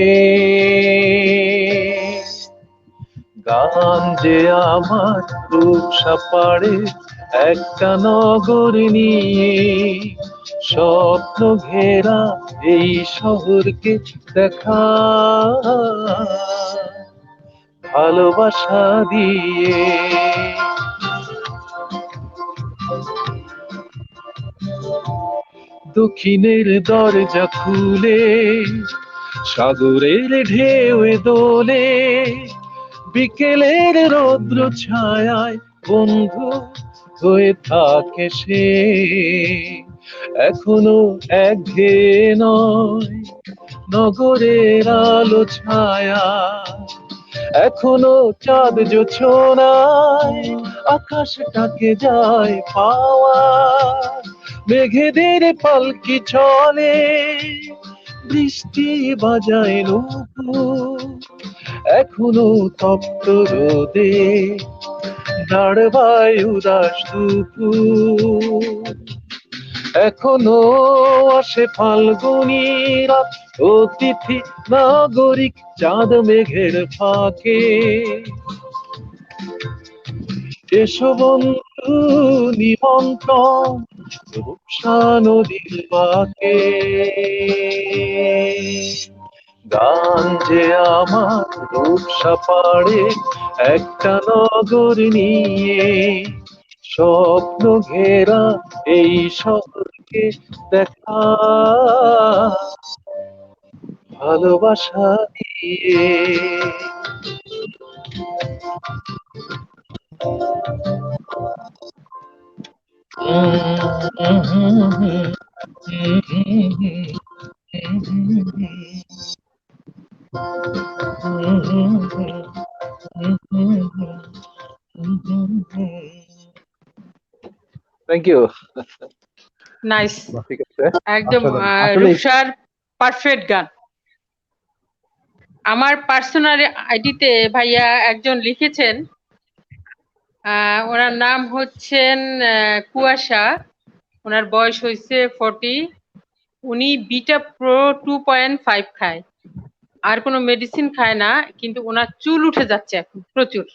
গান যে আমার রূপসা পাড়ে একটা নগর নিয়ে, স্বপ্ন ঘেরা এই শহরকে দেখা ভালোবাসা দিয়ে। দক্ষিণের দরজা খুলে সাগরের ঢেউয়ে দোলে, বিকেলের রৌদ্র ছায়ায় বন্ধু হয়ে থাকে সে। এখনো একঘেয়ে নয় নগরের আলো ছায়া, এখনো চাঁদ জোছনায় আকাশটাকে যায় পাওয়া। মেঘেদের পালকি চলে, বৃষ্টি বাজায় নূপুর, এখনো তপ্ত রোদে দাঁড়বায় উদাস দুপুর। এখনো আসে ফাল্গুনি রাত, অতিথি নাগরিক চাঁদ মেঘের ফাঁকে। এসো বন্ধু নিমন্ত্রণ রূপসা নদীর বাঁকে। গান যে আমার রূপসা পাড়ে একটা নগর নিয়ে, স্বপ্ন ঘেরা এই শহরকে দেখা ভালোবাসা দিয়ে। Thank you. নাইস, ঠিক আছে। একদম আসলে রূপসার পারফেক্ট গান। আমার পার্সোনাল আইডিতে ভাইয়া একজন লিখেছেন, ওনার নাম হচ্ছেন কুয়াশা, ওনার বয়স হয়েছে 40, উনি বিটা প্রো 2.5 খায়, আর কোনো মেডিসিন খায় না, কিন্তু ওনার চুল উঠে যাচ্ছে এখন প্রচুর।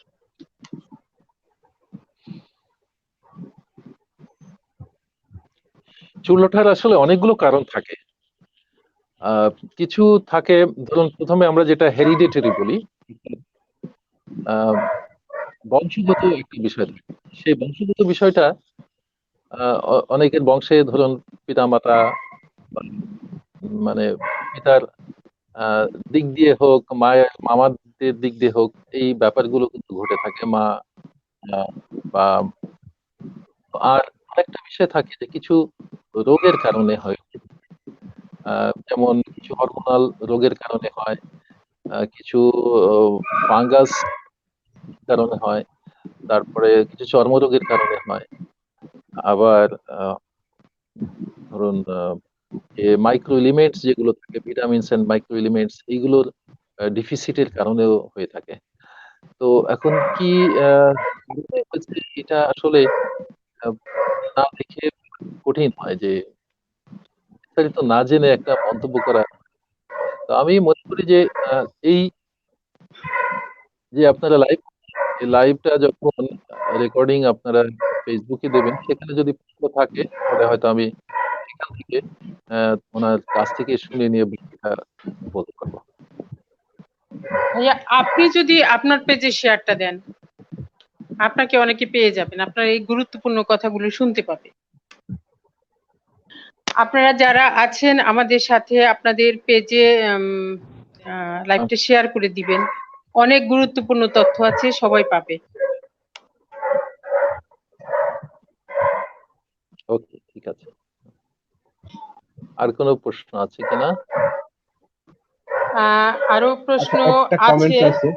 চুল ওঠার আসলে অনেকগুলো কারণ থাকে। কিছু থাকে, ধরুন প্রথমে আমরা যেটা হেরিডিটারি বলি, আহ, বংশগত একটা বিষয় থাকে। সেই বংশগত বিষয়টা অনেকের বংশে ধরুন পিতামাতা বা মানে পিতার আহ, দিক দিয়ে হোক, মায়ের মামাদের দিক দিয়ে হোক, এই ব্যাপারগুলো কিন্তু ঘটে থাকে। মা আহ, বা আর আরেকটা বিষয় থাকে যে কিছু রোগের কারণে হয়, যেমন কিছু হরমোনাল রোগের কারণে হয়, কিছু ফাঙ্গাস কারণে হয়, তারপরে কিছু চর্মরোগের কারণে হয়, আবার ধরুন মাইক্রো এলিমেন্টস যেগুলো থাকে, ভিটামিনস এন্ড মাইক্রো এলিমেন্টস, এইগুলোর ডিফিসিটের কারণেও হয়ে থাকে। তো এখন কি কারণে হয়েছে, এটা আসলে আহ, না দেখে কঠিন হয় যে বিস্তারিত না জেনে একটা মন্তব্য করা। তো আমি মনে করি যে এই যে আপনারা এই লাইভটা যখন রেকর্ডিং আপনারা ফেসবুকে দেবেন, সেখানে যদি প্রশ্ন থাকে তাহলে হয়তো আমি সেখান থেকে ওনার কাছ থেকে শুনে নিয়ে বিষয়টা বলতে পারবো। ভাইয়া, আপনি যদি আপনার পেজে শেয়ারটা দেন, আপনাকে অনেকে পেয়ে যাবেন, আপনার এই গুরুত্বপূর্ণ কথাগুলো শুনতে পাবে। আপনারা যারা আছেন আমাদের সাথে, আপনাদের পেজে লাইভটা শেয়ার করে দিবেন, অনেক গুরুত্বপূর্ণ তথ্য আছে, সবাই পাবে। ওকে, ঠিক আছে। আর কোনো প্রশ্ন আছে কিনা? আরো প্রশ্ন আচ্ছা, একটা আছে। কমেন্টস আছে,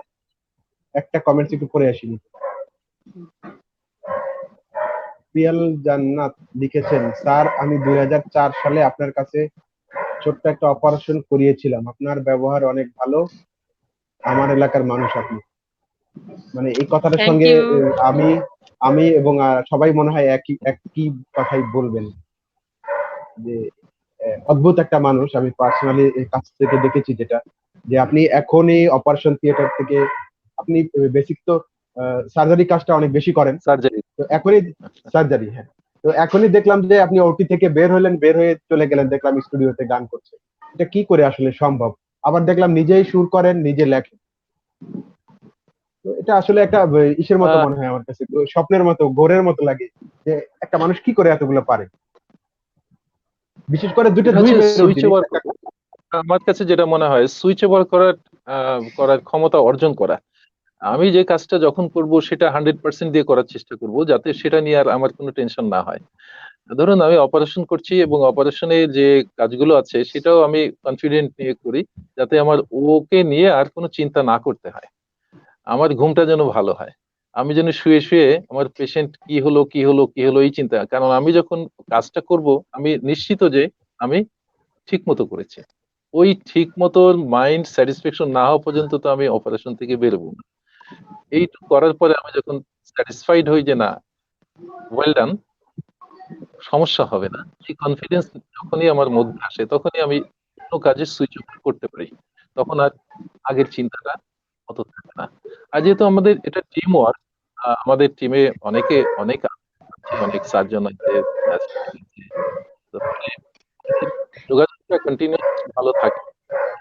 একটা কমেন্টস একটু পড়ে আসি। পিয়াল জান্নাত লিখেছেন, স্যার আমি 2004 সালে আপনার কাছে ছোট্ট একটা অপারেশন করিয়েছিলাম, আপনার ব্যবহার অনেক ভালো, আমার এলাকার মানুষ আপনি। মানে এই কথাটার থ্যাংক সঙ্গে ইউ। আমি আমি এবং সবাই মনে হয় একই একই কথাই বলবেন, যে অদ্ভুত একটা মানুষ। আমি পার্সোনালি কাছ থেকে দেখেছি যেটা, যে আপনি এখনই অপারেশন থিয়েটার থেকে, আপনি বেসিক তো সার্জারি কাজটা অনেক বেশি করেন, সার্জারি। তো এখনই সার্জারি, হ্যাঁ, তো এখনই দেখলাম যে আপনি ওটি থেকে বের হলেন, বের হয়ে চলে গেলেন, দেখলাম স্টুডিওতে গান করছে। এটা কি করে আসলে সম্ভব? আবার দেখলাম নিজেই সুর করেন, নিজে লেখেন। তো এটা আসলে একটা ইসের মতো মনে হয় আমার কাছে, স্বপ্নের মতো, ঘোরের মতো লাগে, যে একটা মানুষ কি করে এতগুলো পারে, বিশেষ করে এটা দুই হচ্ছে মেরুর সুইচ জিনিস ওভার, একটা। আমার কাছে যেটা মনে হয় সুইচ ওভার করার ক্ষমতা অর্জন করা। আমি যে কাজটা যখন করব সেটা 100% দিয়ে করার চেষ্টা করব, যাতে সেটা নিয়ে আর আমার কোনো টেনশন না হয়। ধরুন আমি অপারেশন করছি এবং অপারেশনে যে কাজগুলো আছে সেটাও আমি কনফিডেন্ট নিয়ে করি, যাতে আমার ওকে নিয়ে আর কোনো চিন্তা না করতে হয়। আমার ঘুমটা যেন ভালো হয়, আমি যেন শুয়ে শুয়ে আমার পেশেন্ট কি হলো কি হলো কি হলো এই চিন্তা, কারণ আমি যখন কাজটা করব আমি নিশ্চিত যে আমি ঠিক মতো করেছি। ওই ঠিক মতো মাইন্ড স্যাটিসফ্যাকশন না হওয়া পর্যন্ত তো আমি অপারেশন থেকে বেরোবো না। এইটুকু করার পরে আমি যখন স্যাটিসফাইড হই যে না, ওয়েল ডান, সমস্যা হবে না, এই কনফিডেন্স যখনই আমার মধ্যে আসে তখনই আমি অন্য কাজে সুইচ অফ করতে পারি। তখন আর আগের চিন্তাটা অত থাকে না। আর যেহেতু আমাদের এটা টিম ওয়ার্ক, আমাদের টিমে অনেক আছে, অনেক সার্জন আছে, assistant আছে। তো ফলে আমাদের যোগাযোগটা কন্টিনিউয়াস ভালো থাকে।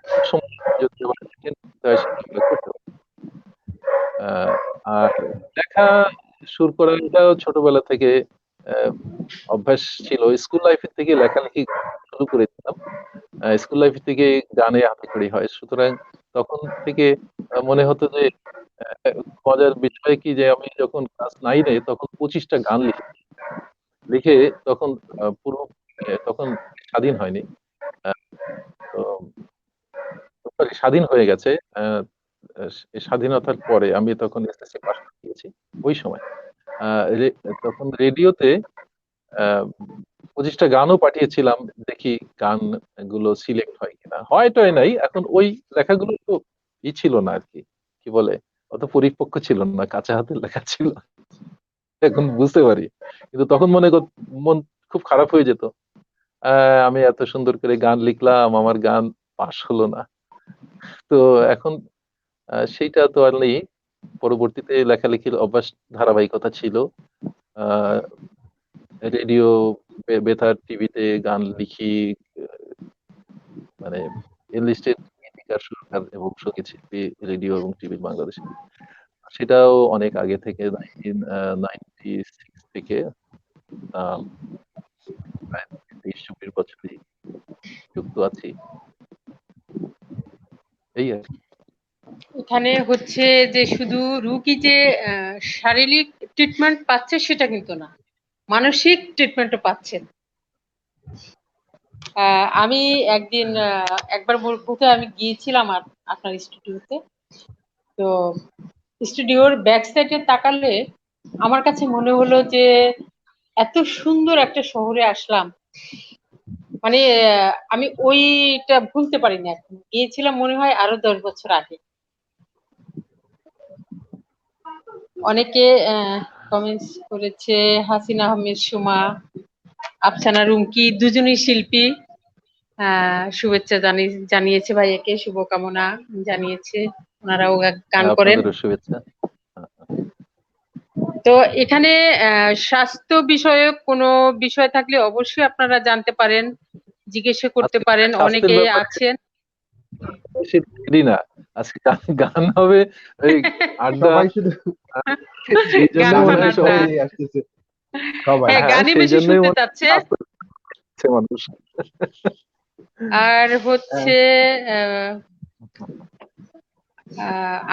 সব সময় যদি আবার attend করতে হয় সেটা আমরা করতে পারি। আহ, আর লেখা শুরু করা এটাও ছোটবেলা থেকে আহ, অভ্যাস ছিল। স্কুল লাইফের থেকে লেখালেখি শুরু করেছিলাম, স্কুল লাইফ থেকে গানে হাতেখড়ি হয়, সুতরাং তখন থেকে মনে হতো যে মজার বিষয় কি, যে আমি যখন ক্লাস 9-এ তখন 25টা গান লিখে তখন পুরো তখন স্বাধীন হয়নি, আহ, তো sorry, স্বাধীন হয়ে গেছে। আহ, এই স্বাধীনতার পরে আমি তখন এসএসসি পাস করে দিয়েছি। ওই সময় তখন রেডিওতে 25টা গানও পাঠিয়েছিলাম, দেখি গান গুলো সিলেক্ট হয় কিনা। হয় নাই। এখন ওই লেখাগুলো তো ছিল না আর কি, কি বলে, অত পরিপক্ক ছিল না, কাঁচা হাতের লেখা ছিল, এখন বুঝতে পারি। কিন্তু তখন মন খুব খারাপ হয়ে যেত আমি এত সুন্দর করে গান লিখলাম, আমার গান পাস হলো না। তো এখন সেইটা তো আর নেই। পরবর্তীতে লেখালেখির অভ্যাস ধারাবাহিকতা ছিল। আহ রেডিও, বেতার, টিভিতে গান লিখি। মানে এনলিস্টেড গীতিকার, সুরকার এবং সঙ্গীত শিল্পী রেডিও এবং টিভি বাংলাদেশে। সেটাও অনেক আগে থেকে 1996 থেকে আহ, প্রায় 23-24 বছরই যুক্ত আছি, এই আর কি। এখানে হচ্ছে যে শুধু রুগী যে শারীরিক ট্রিটমেন্ট পাচ্ছে সেটা কিন্তু না, মানসিক ট্রিটমেন্টও পাচ্ছেন। আমি একদিন একবার বোধহয় আমি গিয়েছিলাম আপনার স্টুডিওতে। তো স্টুডিওর ব্যাক সাইডে তাকালে আমার কাছে মনে হলো যে এত সুন্দর একটা শহরে আসলাম। মানে আমি ওইটা ভুলতে পারি না। এখন গিয়েছিলাম মনে হয় আরো 10 বছর আগে। অনেকে কমেন্টস করেছে, হাসিনা আহমেদ সুমা, আফসানা রুমকি দুজনই শিল্পী। শুভেচ্ছা জানিয়েছে, ভাইয়াকে শুভকামনা জানিয়েছে, ওনারাও গান করেন। আপনাদেরও শুভেচ্ছা। তো এখানে স্বাস্থ্য বিষয়ক কোনো বিষয় থাকলে অবশ্যই আপনারা জানতে পারেন, জিজ্ঞেস করতে আজকে পারেন, স্বাস্থ্যের অনেকে ব্যাপারে আছেন। বেশি দেরি না, আজকে গান গান হবে, এই আড্ডা। সবাই শুধু সেই জন্য গান মনে গানের হয় বানান না। সবাই, কথাই আসতেছে সবাই। হ্যাঁ, হ্যাঁ গানই সেই বেশি জন্যই শুনতে মনে চাচ্ছে। হচ্ছে মানুষ। আর আহ, হচ্ছে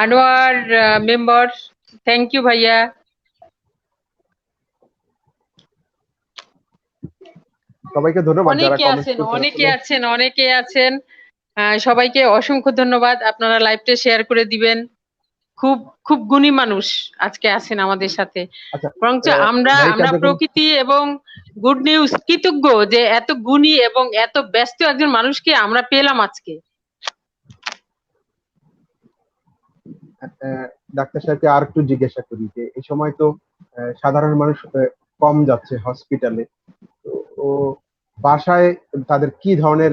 আনোয়ার মেম্বার, থ্যাংক ইউ ভাইয়া। সবাইকে ধন্যবাদ যারা অনেকে কমেন্টস আছেন, করছেন অনেকে আসলে। আছেন, অনেকে আছেন। সবাইকে অসংখ্য ধন্যবাদ, আপনারা লাইভটা শেয়ার করে দিবেন। খুব খুব গুণী মানুষ আজকে আছেন আমাদের সাথে। আচ্ছা, বরঞ্চ আমরা ভাই আমরা কার্যক্রম প্রকৃতি এবং গুড নিউজ কৃতজ্ঞ যে এত গুণী এবং এত ব্যস্ত একজন মানুষকে আমরা পেলাম আজকে। ডাক্তার সাহেবকে আর একটু জিজ্ঞাসা করি যে এই সময় তো সাধারণ মানুষ কম যাচ্ছে হসপিটালে, তো ও বাসায় তাদের কি ধরনের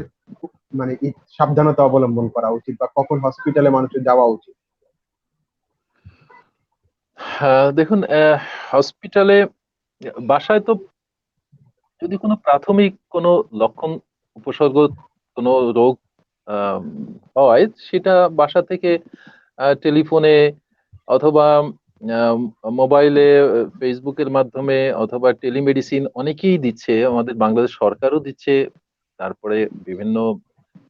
মানে সাবধানতা অবলম্বন করা উচিত বা কখন হসপিটালে মানুষের যাওয়া উচিত? দেখুন, হসপিটালে, বাসায় তো যদি কোনো প্রাথমিক কোনো লক্ষণ, উপসর্গ, কোনো রোগ আম, হয়, সেটা বাসা থেকে টেলিফোনে অথবা আম, মোবাইলে, ফেসবুকের মাধ্যমে অথবা টেলিমেডিসিন অনেকেই দিচ্ছে, আমাদের বাংলাদেশ সরকারও দিচ্ছে, তারপরে বিভিন্ন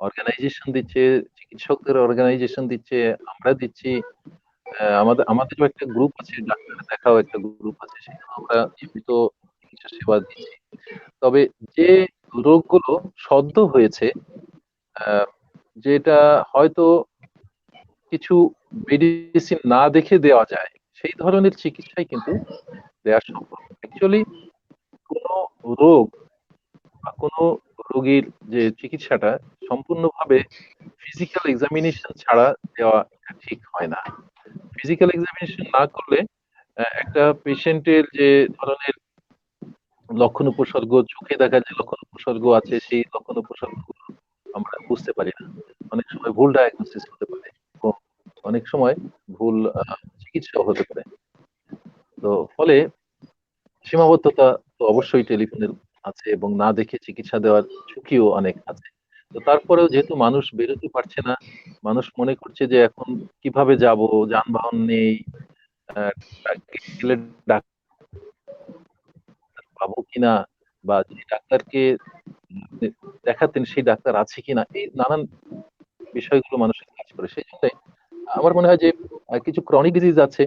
অর্গানাইজেশন দিচ্ছে, চিকিৎসকদের অর্গানাইজেশন দিচ্ছে, আমরা দিচ্ছি। আমাদের আমাদেরও একটা গ্রুপ আছে, ডাক্তার দেখাও একটা গ্রুপ আছে, সেখানে আমরা নিয়মিত চিকিৎসা সেবা দিচ্ছি। তবে যে রোগগুলো সদ্য হয়েছে, আহ, যেটা হয়তো কিছু মেডিসিন না দেখে দেওয়া যায়, সেই ধরনের চিকিৎসাই কিন্তু দেওয়া সম্ভব। অ্যাকচুয়ালি কোনো রোগ বা কোনো রোগীর যে চিকিৎসাটা সম্পূর্ণভাবে ফিজিক্যাল এক্সামিনেশন ছাড়া দেওয়া এটা ঠিক হয় না। ফিজিক্যাল এক্সামিনেশন না করলে একটা পেশেন্টের যে ধরনের লক্ষণ উপসর্গ, চোখে দেখা যে লক্ষণ উপসর্গ আছে, সেই লক্ষণ উপসর্গ আমরা বুঝতে পারি না। অনেক সময় ভুল ডায়াগনোসিস হতে পারে এবং অনেক সময় ভুল চিকিৎসাও হতে পারে। তো ফলে সীমাবদ্ধতা তো অবশ্যই টেলিফোনের আছে, এবং না দেখে চিকিৎসা দেওয়ার ঝুঁকিও অনেক আছে। তো তারপরেও যেহেতু মানুষ বেরোতে পারছে না, মানুষ মনে করছে যে এখন কিভাবে যাব, যানবাহন নেই, আহ, গেলে ডাক্তার পাবো কিনা, বা যে ডাক্তারকে দেখাতেন সেই ডাক্তার আছে কিনা, এই নানান বিষয়গুলো মানুষের কাজ করে। সেই জন্য আমার মনে হয় যে কিছু ক্রনিক ডিজিজ আছে,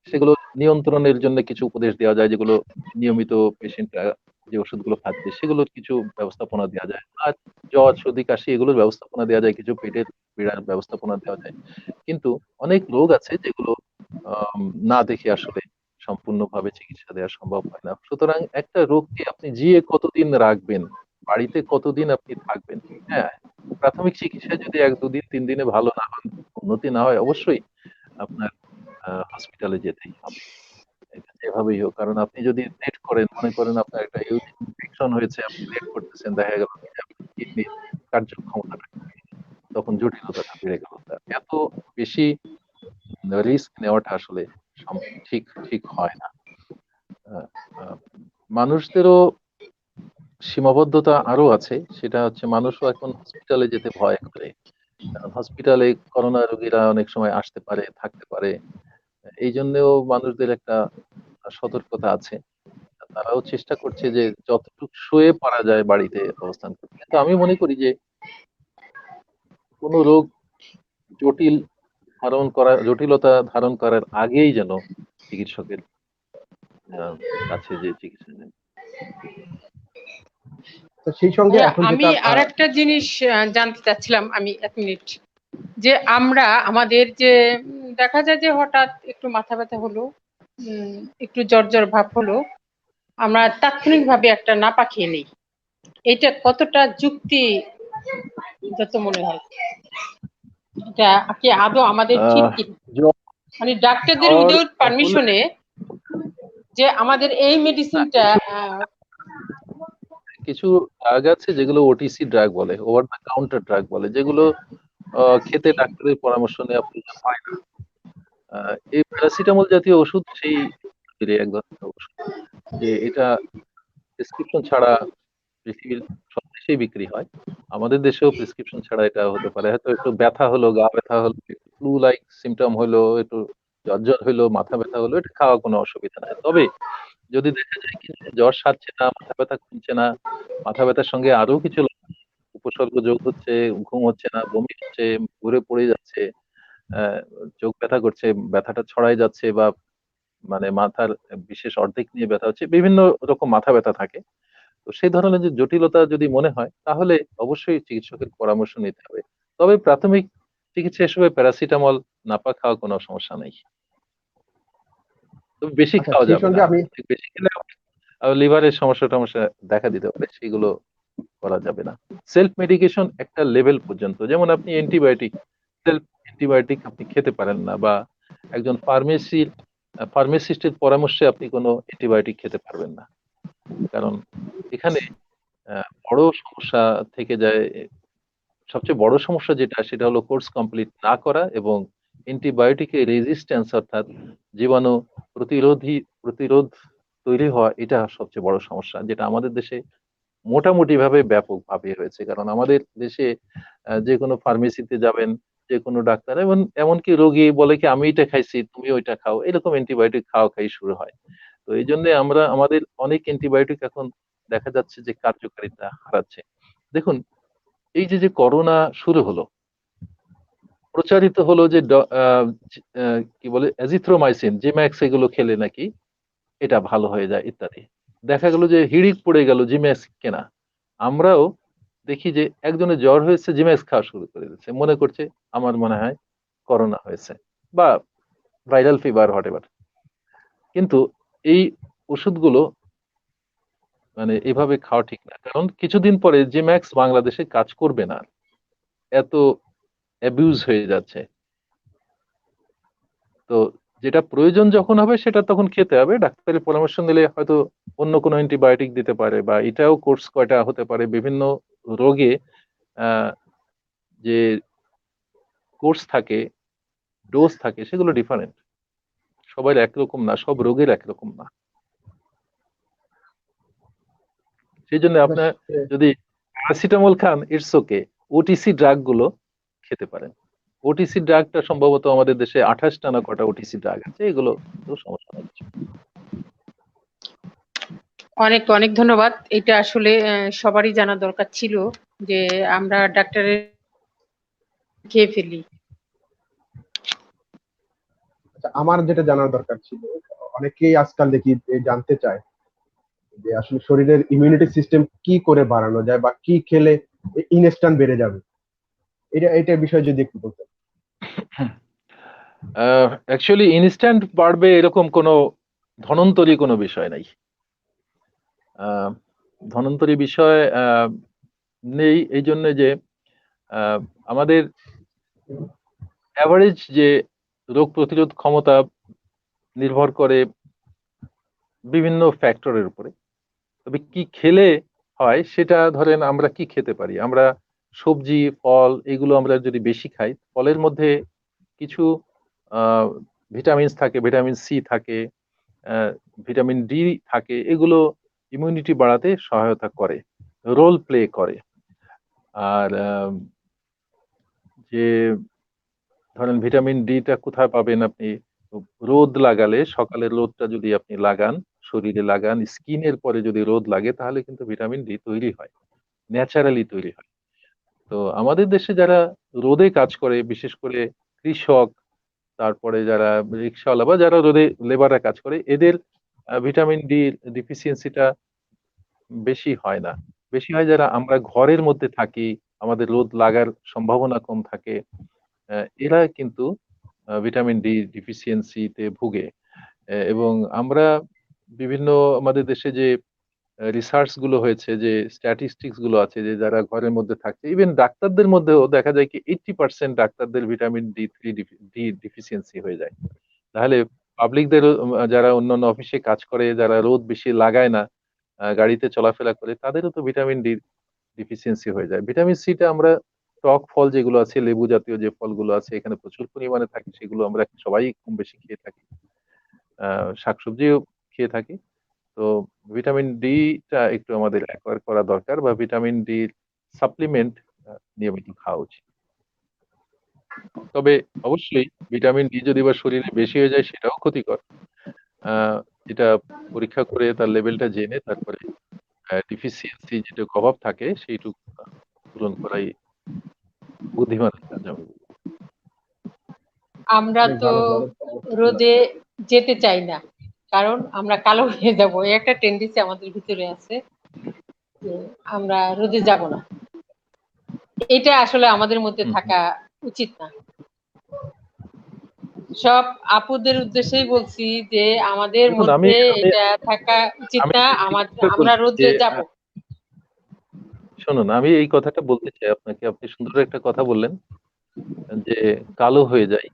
সেগুলো নিয়ন্ত্রণের জন্য কিছু উপদেশ দেওয়া যায়, যেগুলো নিয়মিত পেশেন্টরা যে ওষুধগুলো খাচ্ছে সেগুলোর কিছু ব্যবস্থাপনা দেওয়া যায়। আর জ্বর, সর্দি, কাশি এগুলোর ব্যবস্থাপনা দেওয়া যায়, কিছু পেটের পীড়ার ব্যবস্থাপনা দেওয়া যায়। কিন্তু অনেক রোগ আছে যেগুলো না দেখে আসলে সম্পূর্ণভাবে চিকিৎসা দেওয়া সম্ভব হয় না। সুতরাং একটা রোগকে আপনি জিয়ে কতদিন রাখবেন, বাড়িতে কতদিন আপনি থাকবেন? হ্যাঁ, প্রাথমিক চিকিৎসা যদি 1, 2 দিন, 3 দিনে ভালো না হয়, উন্নতি না হয়, অবশ্যই আপনার হসপিটালে যেতেই হবে। এটা যেভাবেই হোক, কারণ আপনি যদি লেট করেন, মনে করেন আপনার একটা হিউজ ইনফেকশন ইনফেকশন হয়েছে, আপনি রেড করতেছেন, দেখা গেল যে আপনার কিডনির কার্যক্ষমতাটা তখন জটিলতাটা বেড়ে গেল। এত বেশি রিস্ক নেওয়াটা আসলে ঠিক ঠিক হয় না। আহ, আহ, মানুষদেরও সীমাবদ্ধতা আরো আছে, সেটা হচ্ছে মানুষও এখন হসপিটালে যেতে ভয় করে। কারণ হসপিটালে করোনা রোগীরা অনেক সময় আসতে পারে, থাকতে পারে। এই জন্যও মানুষদের একটা সতর্কতা আছে। তারাও চেষ্টা করছে যে যতটুকু শুয়ে পারা যায় বাড়িতে অবস্থান করতে। কিন্তু আমি মনে করি যে কোনো রোগ জটিল জটিলতা ধারণ করার আগেই যেন চিকিৎসকের আহ, কাছে যে চিকিৎসা নেন। তো সেই সঙ্গে এখন আমি যেটা আর একটা জিনিস জানতে চাচ্ছিলাম, আমি 1 মিনিট, যে আমরা আমাদের যে দেখা যায় যে হঠাৎ একটু মাথা ব্যথা হলো, একটু জ্বর জ্বর ভাব হলো, আমরা তাৎক্ষণিকভাবে একটা নাপা খেয়ে নিই। এটা কতটা যুক্তি যত মনে হয়, এটা কি আদৌ আমাদের ঠিক আহ, কি? জ্বর মানে ডাক্তারদের জ্বর উইদাউট হলে পারমিশনে যে আমাদের এই না, মেডিসিনটা কিছু কিছু ড্রাগ আছে যেগুলো ওটিসি ড্রাগ বলে, ওভার দ্য কাউন্টার ড্রাগ বলে, যেগুলো খেতে ডাক্তারের পরামর্শ নেওয়া প্রয়োজন হয় না। এই প্যারাসিটামল জাতীয় ওষুধ সেই এক ধরনের ওষুধ যে এটা প্রেসক্রিপশন ছাড়া পৃথিবীর সব দেশেই বিক্রি হয়। আমাদের দেশেও প্রেসক্রিপশন ছাড়া এটা হতে পারে। হয়তো একটু ব্যথা হলো, গা ব্যথা হলো, ফ্লু লাইক সিমটম হলো, একটু জ্বর হলো, মাথা ব্যথা হলো, এটা খাওয়া কোনো অসুবিধা নাই। তবে যদি দেখা যায় কি যে জ্বর সারছে না, মাথা ব্যথা কমছে না, মাথা ব্যথার সঙ্গে আরো কিছু উপসর্গ যোগ হচ্ছে, ঘুম হচ্ছে না, বমি হচ্ছে, ঘুরে পড়ে যাচ্ছে, আহ, চোখ ব্যথা করছে, ব্যথাটা ছড়াই যাচ্ছে, বা মানে মাথার বিশেষ অর্ধেক নিয়ে ব্যথা হচ্ছে, বিভিন্ন রকম মাথা ব্যথা থাকে। তো সেই ধরনের যে জটিলতা যদি মনে হয় তাহলে অবশ্যই চিকিৎসকের পরামর্শ নিতে হবে। তবে প্রাথমিক চিকিৎসা হিসেবে প্যারাসিটামল, নাপা খাওয়া কোনো সমস্যা নেই। তবে বেশি আচ্ছা খাওয়া সেই যাবে সঙ্গে না। আমি বেশি খেলে লিভারের সমস্যা টমস্যা দেখা দিতে পারে, সেগুলো করা যাবে না। সেলফ মেডিকেশন একটা লেভেল পর্যন্ত, যেমন আপনি সেলফ অ্যান্টিবায়োটিক আপনি খেতে পারেন না, বা একজন ফার্মাসিস্টের পরামর্শে আপনি কোনো অ্যান্টিবায়োটিক খেতে পারবেন না। কারণ এখানে বড় সমস্যা থেকে যায়। সবচেয়ে বড় সমস্যা যেটা, সেটা হলো কোর্স কমপ্লিট না করা এবং অ্যান্টিবায়োটিকের রেজিস্ট্যান্স, অর্থাৎ জীবাণু প্রতিরোধ তৈরি হওয়া, এটা সবচেয়ে বড় সমস্যা, যেটা আমাদের দেশে মোটামুটি ভাবে ব্যাপকভাবে হয়েছে। কারণ আমাদের দেশে যে কোনো ফার্মেসিতে যাবেন, যে কোনো ডাক্তার, এবং এমনকি রোগী বলে কি আমি এটা খাইছি তুমি ওইটা খাও, এরকম অ্যান্টিবায়োটিক খাওয়া খাই শুরু হয়। তো এই জন্য আমাদের অনেক অ্যান্টিবায়োটিক এখন দেখা যাচ্ছে যে কার্যকারিতা হারাচ্ছে। দেখুন, এই যে যে করোনা শুরু হলো, প্রচারিত হলো যে কি বলে অ্যাজিথ্রোমাইসিন, জিম্যাক্স, এগুলো খেলে নাকি এটা ভালো হয়ে যায় ইত্যাদি। দেখা গেল যে হিড়িক পড়ে গেল জিম্যাক্স কেনা। আমরাও দেখি যে একজনের জ্বর হয়েছে, জিম্যাক্স খাওয়া শুরু করে দিচ্ছে, মনে করছে আমার মনে হয় করোনা হয়েছে, বা ভাইরাল ফিভার, হোয়াট এভার। কিন্তু এই ওষুধগুলো মানে এভাবে খাওয়া ঠিক না, কারণ কিছুদিন পরে জিম্যাক্স বাংলাদেশে কাজ করবে না, এত অ্যাবিউজ হয়ে যাচ্ছে। তো যেটা প্রয়োজন যখন হবে সেটা তখন খেতে হবে, ডাক্তারের পরামর্শ নিলে হয়তো অন্য কোনো অ্যান্টিবায়োটিক দিতে পারে, বা এটাও কোর্স কয়টা হতে পারে। বিভিন্ন রোগে আহ, যে কোর্স থাকে, ডোজ থাকে, সেগুলো ডিফারেন্ট, সবার একরকম না, সব রোগের একরকম না। সেই জন্য আপনার যদি paracetamol Khan, it's okay, OTC drug গুলো খেতে পারেন। ওটিসি ড্রাগটা সম্ভবত আমাদের দেশে 28টা না কটা ওটিসি ড্রাগ আছে, এগুলো তো সমস্যা নেই কিছু। অনেক অনেক ধন্যবাদ। এটা আসলে সবারই জানা দরকার ছিল যে আমরা ডাক্তারের খেয়ে ফেলি। আচ্ছা, আমার যেটা জানার দরকার ছিল, অনেকেই আজকাল দেখি জানতে চায় যে আসলে শরীরের ইমিউনিটি সিস্টেম কি করে বাড়ানো যায়, বা কি খেলে ইনস্ট্যান্ট বেড়ে যাবে। এটার বিষয়ে যদি একটু বলতেন। অ্যাকচুয়ালি ইনস্ট্যান্ট বাড়বে এরকম কোনো ধনন্তরী কোনো বিষয় নাই। আহ, ধনন্তরী বিষয় নেই এই জন্য যে আহ, আমাদের অ্যাভারেজ যে রোগ প্রতিরোধ ক্ষমতা নির্ভর করে বিভিন্ন ফ্যাক্টরের উপরে। তবে কি খেলে হয় সেটা ধরেন আমরা কি খেতে পারি, আমরা সবজি ফল এগুলো আমরা যদি বেশি খাই, ফলের মধ্যে কিছু ভিটামিনস থাকে, ভিটামিন সি থাকে, ভিটামিন ডি থাকে, এগুলো ইমিউনিটি বাড়াতে সহায়তা করে, রোল প্লে করে। আর যে ধরেন ভিটামিন ডিটা কোথায় পাবেন আপনি, রোদ লাগালে, সকালের রোদটা যদি আপনি লাগান, শরীরে লাগান, স্কিনের পরে যদি রোদ লাগে, তাহলে কিন্তু ভিটামিন ডি তৈরি হয়, ন্যাচারালি তৈরি হয়। তো আমাদের দেশে যারা রোদে কাজ করে, বিশেষ করে কৃষক, তারপরে যারা রিক্সাওয়ালা বা যারা রোদে লেবাররা কাজ করে, এদের ভিটামিন ডি ডিফিসিয়েন্সিটা বেশি হয় না। বেশি হয় যারা আমরা ঘরের মধ্যে থাকি, আমাদের রোদ লাগার সম্ভাবনা কম থাকে, এরা কিন্তু ভিটামিন ডি ডিফিসিয়েন্সিতে ভুগে। এবং আমরা বিভিন্ন আমাদের দেশে যে রিসার্চ গুলো হয়েছে, যে স্ট্যাটিস্টিক্স গুলো আছে, যে যারা ঘরের মধ্যে থাকছে, ইভেন ডাক্তারদের মধ্যেও দেখা যায় কি 80% ডাক্তারদের ভিটামিন ডি ডিফিসিয়েন্সি হয়ে যায়। তাহলে পাবলিকদের, যারা অন্যান্য অফিসে কাজ করে, যারা রোদ বেশি লাগায় না, গাড়িতে চলাফেরা করে, তাদেরও তো ভিটামিন ডি ডিফিসিয়েন্সি হয়ে যায়। ভিটামিন সিটা আমরা টক ফল যেগুলো আছে, লেবু জাতীয় যে ফলগুলো আছে, এখানে প্রচুর পরিমাণে থাকে, সেগুলো আমরা সবাই কম বেশি খেয়ে থাকি। শাকসবজিও খেয়ে থাকি। তো ভিটামিন ডি টা একটু আমাদের অ্যাকোয়ার করা দরকার, বা ভিটামিন ডি সাপ্লিমেন্ট নিয়মিত খাওয়া উচিত। তবে অবশ্যই ভিটামিন ডি যদি বা শরীরে বেশি হয়ে যায়, সেটাও ক্ষতিকর। এটা পরীক্ষা করে তার লেভেলটা জেনে তারপরে ডিফিসিয়েন্সি যেটুকু অভাব থাকে সেইটুকু পূরণ করাই বুদ্ধিমানের কাজ, আমি বলবো। আমরা অনেক তো ভালো রোদের অবস্থা ভালো। রোদে যেতে চাই না, কারণ আমরা কালো হয়ে যাব, এই একটা টেন্ডেন্সি আমাদের ভিতরে আছে যে আমরা রোদে যাব না। এটা আসলে আমাদের মধ্যে হুম, হুম। থাকা উচিত না। সব আপুদের উদ্দেশ্যেই বলছি যে আমাদের দেখুন, আমি মধ্যে আমি এটা থাকা উচিত আমি না। এই কথাটা আমরা বলছি যে রোদে যাব। শুনুন, আমি এই কথাটা বলতে চাই আপনাকে, আপনি সুন্দর একটা কথা বললেন যে কালো হয়ে যায়।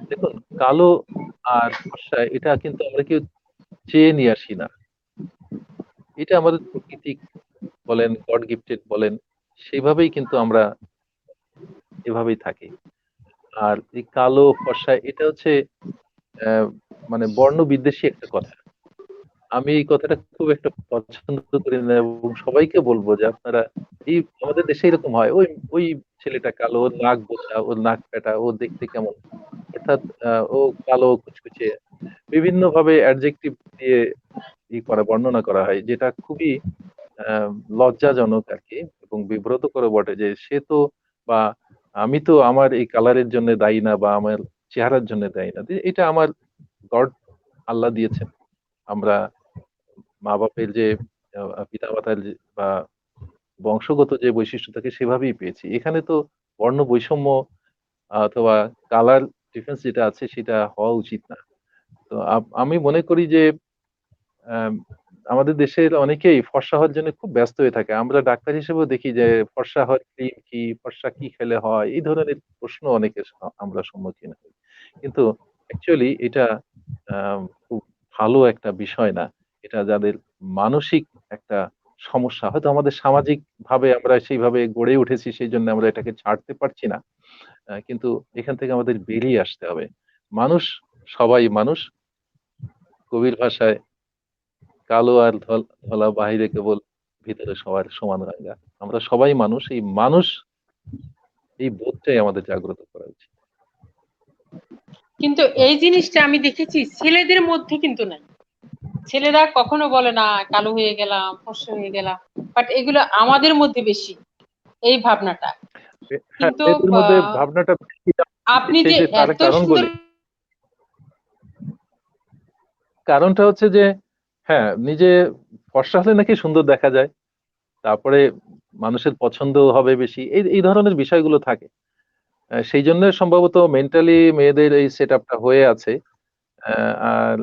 দেখুন, কালো আর ফর্সা এটা কিন্তু আমরা কেউ চেয়ে নিয়ে আসি না, এটা আমাদের প্রকৃতিক বলেন, গড গিফটেড বলেন, সেভাবেই কিন্তু আমরা এভাবেই থাকি। আর এই কালো ফর্সা এটা হচ্ছে আহ, মানে বর্ণ বিদ্বেষী একটা কথা। আমি এই কথাটা খুব একটা পছন্দ করি না, এবং সবাইকে বলবো যে আপনারা, এই আমাদের দেশে এরকম হয়, ওই ওই ছেলেটা কালো, ওর নাক বোঁচা, ওর নাক কাটা, ও দেখতে কেমন, অর্থাৎ ও কালো কুচকুচে, বিভিন্ন ভাবে অ্যাডজেক্টিভ দিয়ে বর্ণনা করা হয়, যেটা খুবই আহ, লজ্জাজনক আর কি, এবং বিব্রতকর বটে, যে সে তো, বা আমি তো আমার এই কালারের জন্য দায়ী না, বা আমার চেহারার জন্য দায়ী না, এটা আমার গড, আল্লাহ দিয়েছেন। আমরা মা বাপের যে পিতা মাতার বা বংশগত যে বৈশিষ্ট্য থাকে সেভাবেই পেয়েছি। এখানে তো বর্ণ বৈষম্য অথবা কালার ডিফারেন্স যেটা আছে সেটা হওয়া উচিত না। তো আমি মনে করি যে আম, আমাদের দেশের অনেকেই ফর্সা হওয়ার জন্য খুব ব্যস্ত হয়ে থাকে। আমরা ডাক্তার হিসেবেও দেখি যে ফর্সা হওয়ার ক্রিম কি, ফর্সা কি খেলে হয়, এই ধরনের প্রশ্ন অনেকের আমরা সম্মুখীন হই। কিন্তু অ্যাকচুয়ালি এটা খুব ভালো একটা বিষয় না। এটা যাদের মানসিক একটা সমস্যা, হয়তো আমাদের সামাজিক ভাবে আমরা সেইভাবে গড়ে উঠেছি, সেই জন্য আমরা এটাকে ছাড়তে পারছি না। কিন্তু এখান থেকে আমাদের বেরিয়ে আসতে হবে। মানুষ, সবাই মানুষ। কবির ভাষায়, কালো আর ধলা বাহিরে কেবল, ভিতরে সবার সমান রাঙা। আমরা সবাই মানুষ, এই মানুষ, এই বোধটাই আমাদের জাগ্রত করা উচিত। কিন্তু এই জিনিসটা আমি দেখেছি ছেলেদের মধ্যে কিন্তু নাই। ছেলেরা কখনো বলে না কালো হয়ে গেলাম, ফর্সা হয়ে গেলাম, বাট এগুলো আমাদের মধ্যে বেশি, এই ভাবনাটা। হ্যাঁ, কিন্তু মেয়েদের মধ্যে ভাবনাটা বেশি, আপনি সেই যে যে তার এত কারণ সুন্দর, বলি। কারণটা হচ্ছে যে, হ্যাঁ, নিজে ফর্সা হলে নাকি সুন্দর দেখা যায়, তারপরে মানুষের পছন্দ হবে বেশি, এই এই ধরনের বিষয়গুলো থাকে। সেই জন্য সম্ভবত মেন্টালি মেয়েদের এই সেট আপটা হয়ে আছে। আর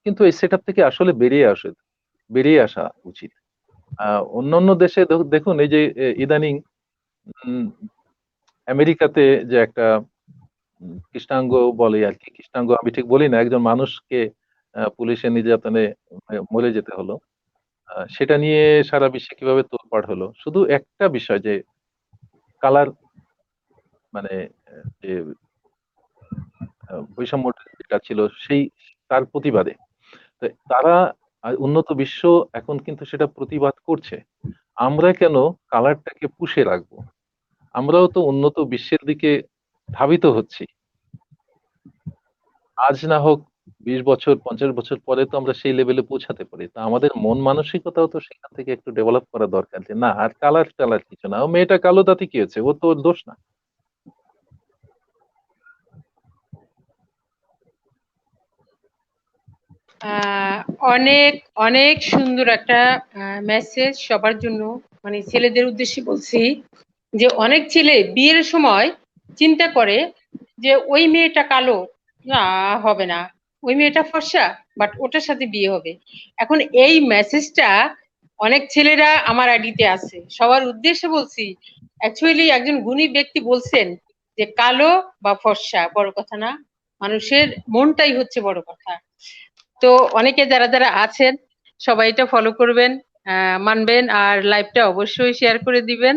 কিন্তু এই সেট আপ থেকে আসলে বেরিয়ে আসা উচিত। অন্যান্য দেশে দেখুন, এই যে ইদানিং উম, আমেরিকাতে যে একটা কৃষ্ণাঙ্গ বলে আর কি, কৃষ্ণাঙ্গ আমি ঠিক বলি না, একজন মানুষকে পুলিশের নির্যাতনে মরে যেতে হলো। সেটা নিয়ে সারা বিশ্বে কিভাবে তোলপাড় হলো। শুধু একটা বিষয় যে কালার, মানে যে বৈষম্য যেটা ছিল সেই তার প্রতিবাদে। তো তারা উন্নত বিশ্ব এখন কিন্তু সেটা প্রতিবাদ করছে। আমরা কেন কালারটাকে পুষে রাখবো? আমরাও তো উন্নত বিশ্বের দিকে ধাবিত হচ্ছি। আজ না হোক 20 বছর 50 বছর পরে তো আমরা সেই লেভেলে পৌঁছাতে পারি। তা আমাদের মন মানসিকতাও তো সেখান থেকে একটু ডেভেলপ করা দরকার, যে না আর কালার টালার কিছু না, ও মেয়েটা কালো তাতে কি হয়েছে, ও তো ওর দোষ না। আহ, অনেক অনেক সুন্দর একটা মেসেজ সবার জন্য, মানে ছেলেদের উদ্দেশ্যে বলছি, যে অনেক ছেলে বিয়ের সময় চিন্তা করে যে ওই মেয়েটা কালো, না হবে না, ওই মেয়েটা ফর্সা, বাট ওটার সাথে বিয়ে হবে। এখন এই মেসেজটা অনেক ছেলেরা আমার আইডিতে আছে, সবার উদ্দেশ্যে বলছি। অ্যাকচুয়ালি একজন গুণী ব্যক্তি বলছেন যে কালো বা ফর্সা বড় কথা না, মানুষের মনটাই হচ্ছে বড় কথা। তো অনেকে যারা যারা আছেন সবাই এটা ফলো করবেন, মানবেন, আর লাইভটা অবশ্যই শেয়ার করে দিবেন।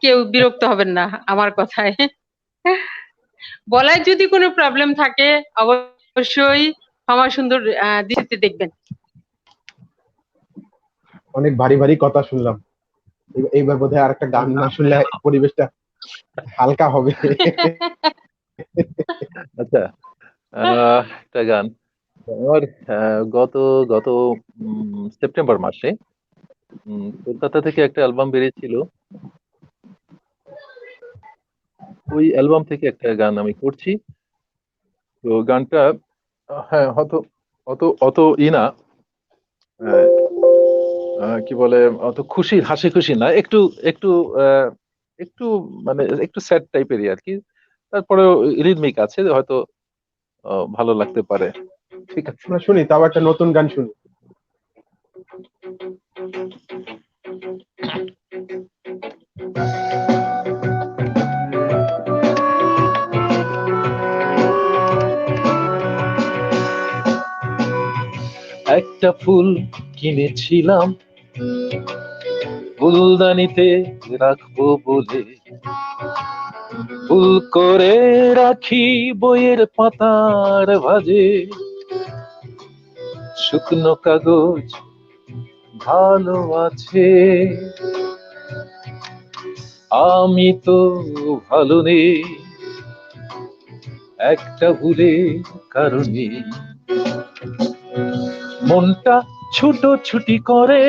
কেউ বিরক্ত হবেন না আমার কথায়। বলায় যদি কোনো প্রবলেম থাকে অবশ্যই ক্ষমা সুন্দর দৃষ্টিতে দেখবেন। অনেক ভারী ভারী কথা শুনলাম। এইবার বোধহয় আর একটা গান না শুনলে পরিবেশটা হালকা হবে। আচ্ছা, একটা গান আমার গত গত সেপ্টেম্বর মাসে কলকাতা থেকে একটা অ্যালবাম বেরিয়েছিল। ওই অ্যালবাম থেকে একটা গান আমি করছি। তো গানটা হ্যাঁ হয়তো অত অত না, আহ, কি বলে, অত খুশি হাসি খুশি না, একটু একটু আহ, একটু মানে একটু স্যাড টাইপেরই আর কি। তারপরেও রিদমিক আছে, হয়তো ভালো লাগতে পারে। ঠিক আছে। আমরা শুনি, তাও একটা নতুন গান শুনি। একটা ফুল কিনেছিলাম ফুলদানিতে রাখবো বলে, ফুল করে রাখি বইয়ের পাতার ভাঁজে। শুকনো কাগজ ভালো আছে, আমি তো ভালো নেই একটা ভুলের কারণে। মনটা ছুটোছুটি করে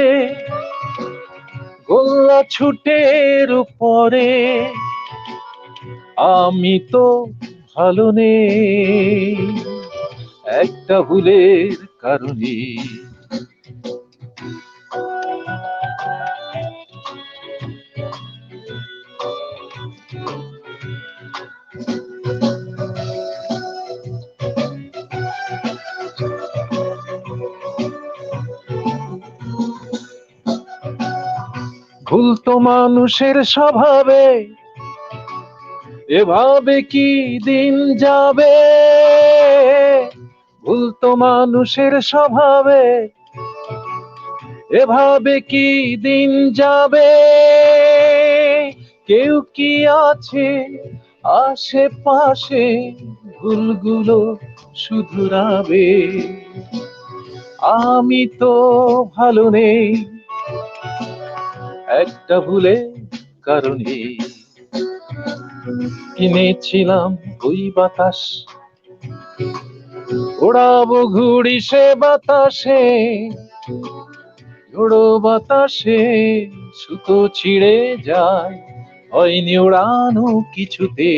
গোল্লা ছুটের উপরে, আমি তো ভালো নেই একটা ভুলের কারণে। ভুল তো মানুষের স্বভাবে, এভাবে কি দিন যাবে? ভুল তো মানুষের স্বভাবে, এভাবে কি দিন যাবে? কেউ কি আছে আশেপাশে ভুলগুলো শুধরাবে? আমি তো ভালো নেই একটা ভুলের কারণে। কিনেছিলাম ওই বাতাস, ওড়াবো ঘুড়ি সে বাতাসে, ঝোড়ো বাতাসে সুতো ছিঁড়ে যায়, হয়নি ওড়ানো কিছুতে।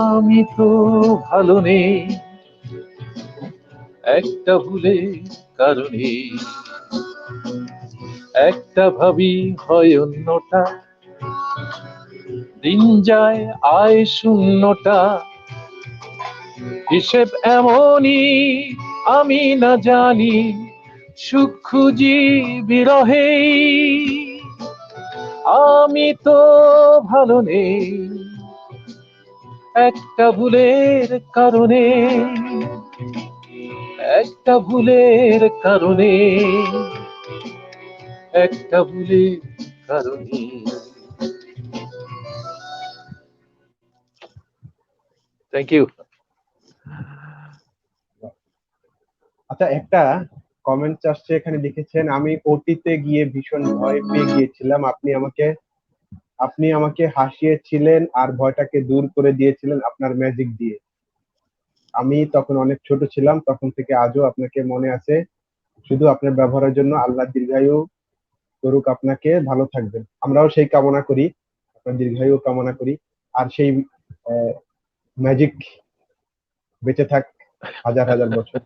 আমি তো ভালো নেই একটা ভুলের কারণে। একটা ভাবি হয় অন্যটা, দিন যায় আয় শূন্যটা, হিসেব এমনই আমি না জানি, সুখ খুঁজি বিরহেই। আমি তো ভালো নেই একটা ভুলের কারণে, একটা ভুলের কারণে, একটা ভুলের কারণে। Thank you. আচ্ছা, একটা কমেন্ট আসছে, এখানে লিখেছেন, আমি ওটিতে গিয়ে ভীষণ ভয় পেয়ে গিয়েছিলাম, আপনি আমাকে হাসিয়েছিলেন আর ভয়টাকে দূর করে দিয়েছিলেন আপনার ম্যাজিক দিয়ে। আমি তখন অনেক ছোট ছিলাম, তখন থেকে আজও আপনাকে মনে আছে। শুধু আপনার ব্যবহারের জন্য আল্লাহ দীর্ঘায়ু করুক আপনাকে, ভালো থাকবেন। আমরাও সেই কামনা করি, আপনার দীর্ঘায়ু কামনা করি। আর সেই ম্যাজিক বেঁচে থাক হাজার হাজার বছর।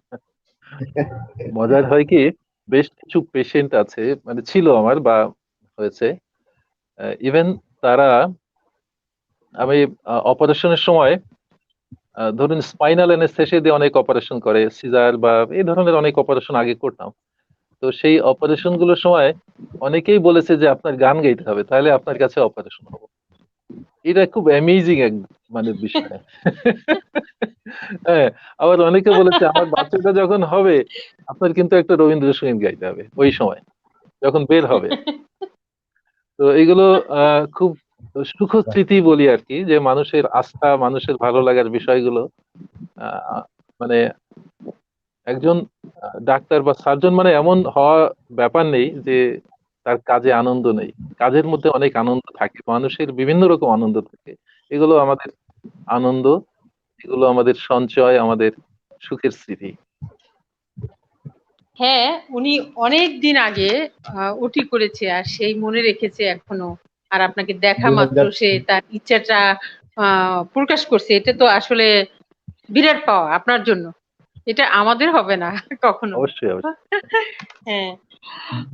মজার হয় কি, বেশ কিছু পেশেন্ট আছে, মানে ছিল আমার বা হয়েছে, ইভেন তারা, আমি অপারেশনের সময় ধরুন স্পাইনাল অ্যানেস্থেসিয়া দিয়ে অনেক অপারেশন করে, সিজার বা এই ধরনের অনেক অপারেশন আগে করতাম। তো সেই অপারেশন গুলোর সময় অনেকেই বলেছে যে আপনার গান গাইতে হবে, তাহলে আপনার কাছে অপারেশন হবো। এটা খুব অ্যামেজিং এক মানে বিষয়। হ্যাঁ, আবার অনেকে বলেছে আমার বাচ্চাটা যখন হবে আপনার কিন্তু একটা রবীন্দ্রসঙ্গীত গাইতে হবে ওই সময় যখন বের হবে। তো এগুলো খুব সুখ স্মৃতি বলি আর কি, যে মানুষের আস্থা, মানুষের ভালো লাগার বিষয়গুলো আহ, মানে একজন ডাক্তার বা সার্জন মানে এমন হওয়া ব্যাপার নেই যে তার কাজে আনন্দ নেই। কাজের মধ্যে অনেক আনন্দ থাকে, মানুষের বিভিন্ন রকম আনন্দ থাকে। এগুলো আমাদের আনন্দ, এগুলো আমাদের সঞ্চয়, আমাদের সুখের স্মৃতি। হ্যাঁ, উনি অনেক দিন আগে ওটি করেছে আর সেই মনে রেখেছে এখনো। আর আপনাকে দেখা মাত্র 2000 সে তার ইচ্ছাটা প্রকাশ করছে। এটা তো আসলে বিরাট পাওয়া আপনার জন্য। এটা আমাদের হবে না কখনো। অবশ্যই অবশ্যই। হ্যাঁ,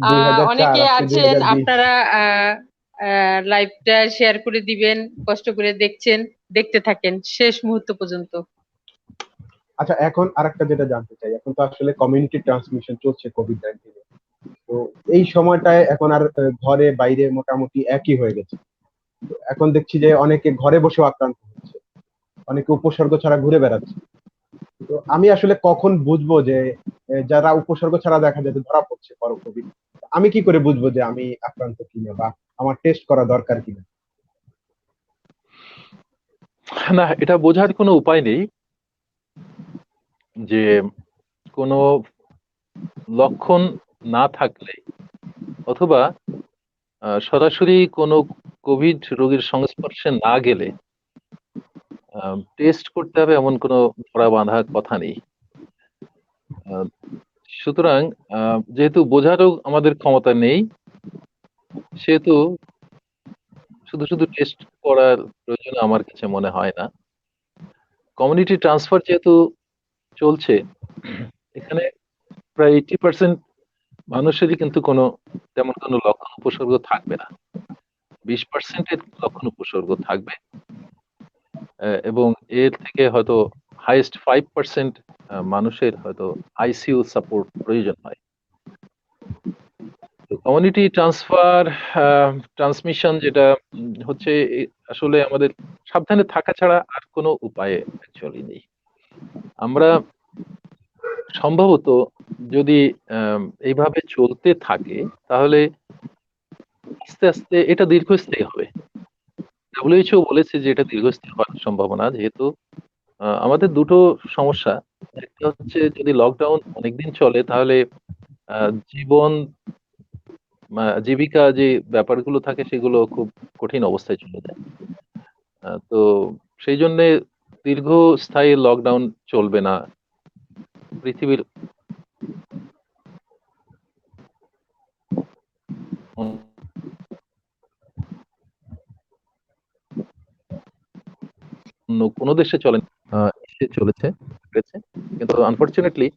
2004, অনেকে আপনি আছেন 2020। আপনারা লাইভটা শেয়ার করে দিবেন, কষ্ট করে দেখছেন, দেখতে থাকেন শেষ মুহূর্ত পর্যন্ত। আচ্ছা, এখন আরেকটা যেটা জানতে চাই, এখন তো আসলে কমিউনিটি ট্রান্সমিশন চলছে কোভিড-19। তো এই সময়টায় এখন আর ঘরে বাইরে মোটামুটি একই হয়ে গেছে। তো এখন দেখছি যে অনেকে ঘরে বসেও আক্রান্ত হচ্ছে, অনেকে উপসর্গ ছাড়া ঘুরে বেড়াচ্ছে। তো আমি আসলে কখন বুঝবো যে যারা উপসর্গ ছাড়া দেখা যায় যে ধরা পড়ছে কোভিড, আমি কি করে বুঝবো যে আমি আক্রান্ত কিনা বা আমার টেস্ট করা দরকার কিনা? না, এটা বোঝার কোনো উপায় নেই যে কোনো লক্ষণ না থাকলে অথবা সরাসরি কোনো কোভিড রোগীর সংস্পর্শে না গেলে টেস্ট করতে হবে এমন কোনো ধরা বাঁধা কথা নেই। আহ, সুতরাং যেহেতু বোঝারও আমাদের ক্ষমতা নেই, সেহেতু শুধু শুধু টেস্ট করার প্রয়োজন আমার কাছে মনে হয় না। কমিউনিটি ট্রান্সফার যেহেতু চলছে, এখানে প্রায় 80% মানুষেরই কিন্তু তেমন কোনো লক্ষণ উপসর্গ থাকবে না, 20%-এর লক্ষণ উপসর্গ থাকবে। এবং এর থেকে হয়তো হাইয়েস্ট 5% মানুষের হয়তো আইসিইউ সাপোর্ট প্রয়োজন হয়। কমিউনিটি ট্রান্সমিশন যেটা হচ্ছে, আসলে আমাদের সাবধানে থাকা ছাড়া আর কোনো উপায় অ্যাকচুয়ালি নেই। আমরা সম্ভবত যদি এইভাবে চলতে থাকে তাহলে আস্তে আস্তে এটা দীর্ঘস্থায়ী হবে। WHO বলেছে যে এটা দীর্ঘস্থায়ী হওয়ার সম্ভাবনা, যেহেতু আমাদের দুটো সমস্যা। একটা হচ্ছে যদি লকডাউন অনেকদিন চলে তাহলে জীবন জীবিকা যে ব্যাপারগুলো থাকে সেগুলো খুব কঠিন অবস্থায় চলে যায়। তো সেই জন্যে দীর্ঘস্থায়ী লকডাউন চলবে না পৃথিবীর অন্য কোনো দেশে চলেন, এসে চলেছে গেছে। কিন্তু আনফরচুনেটলি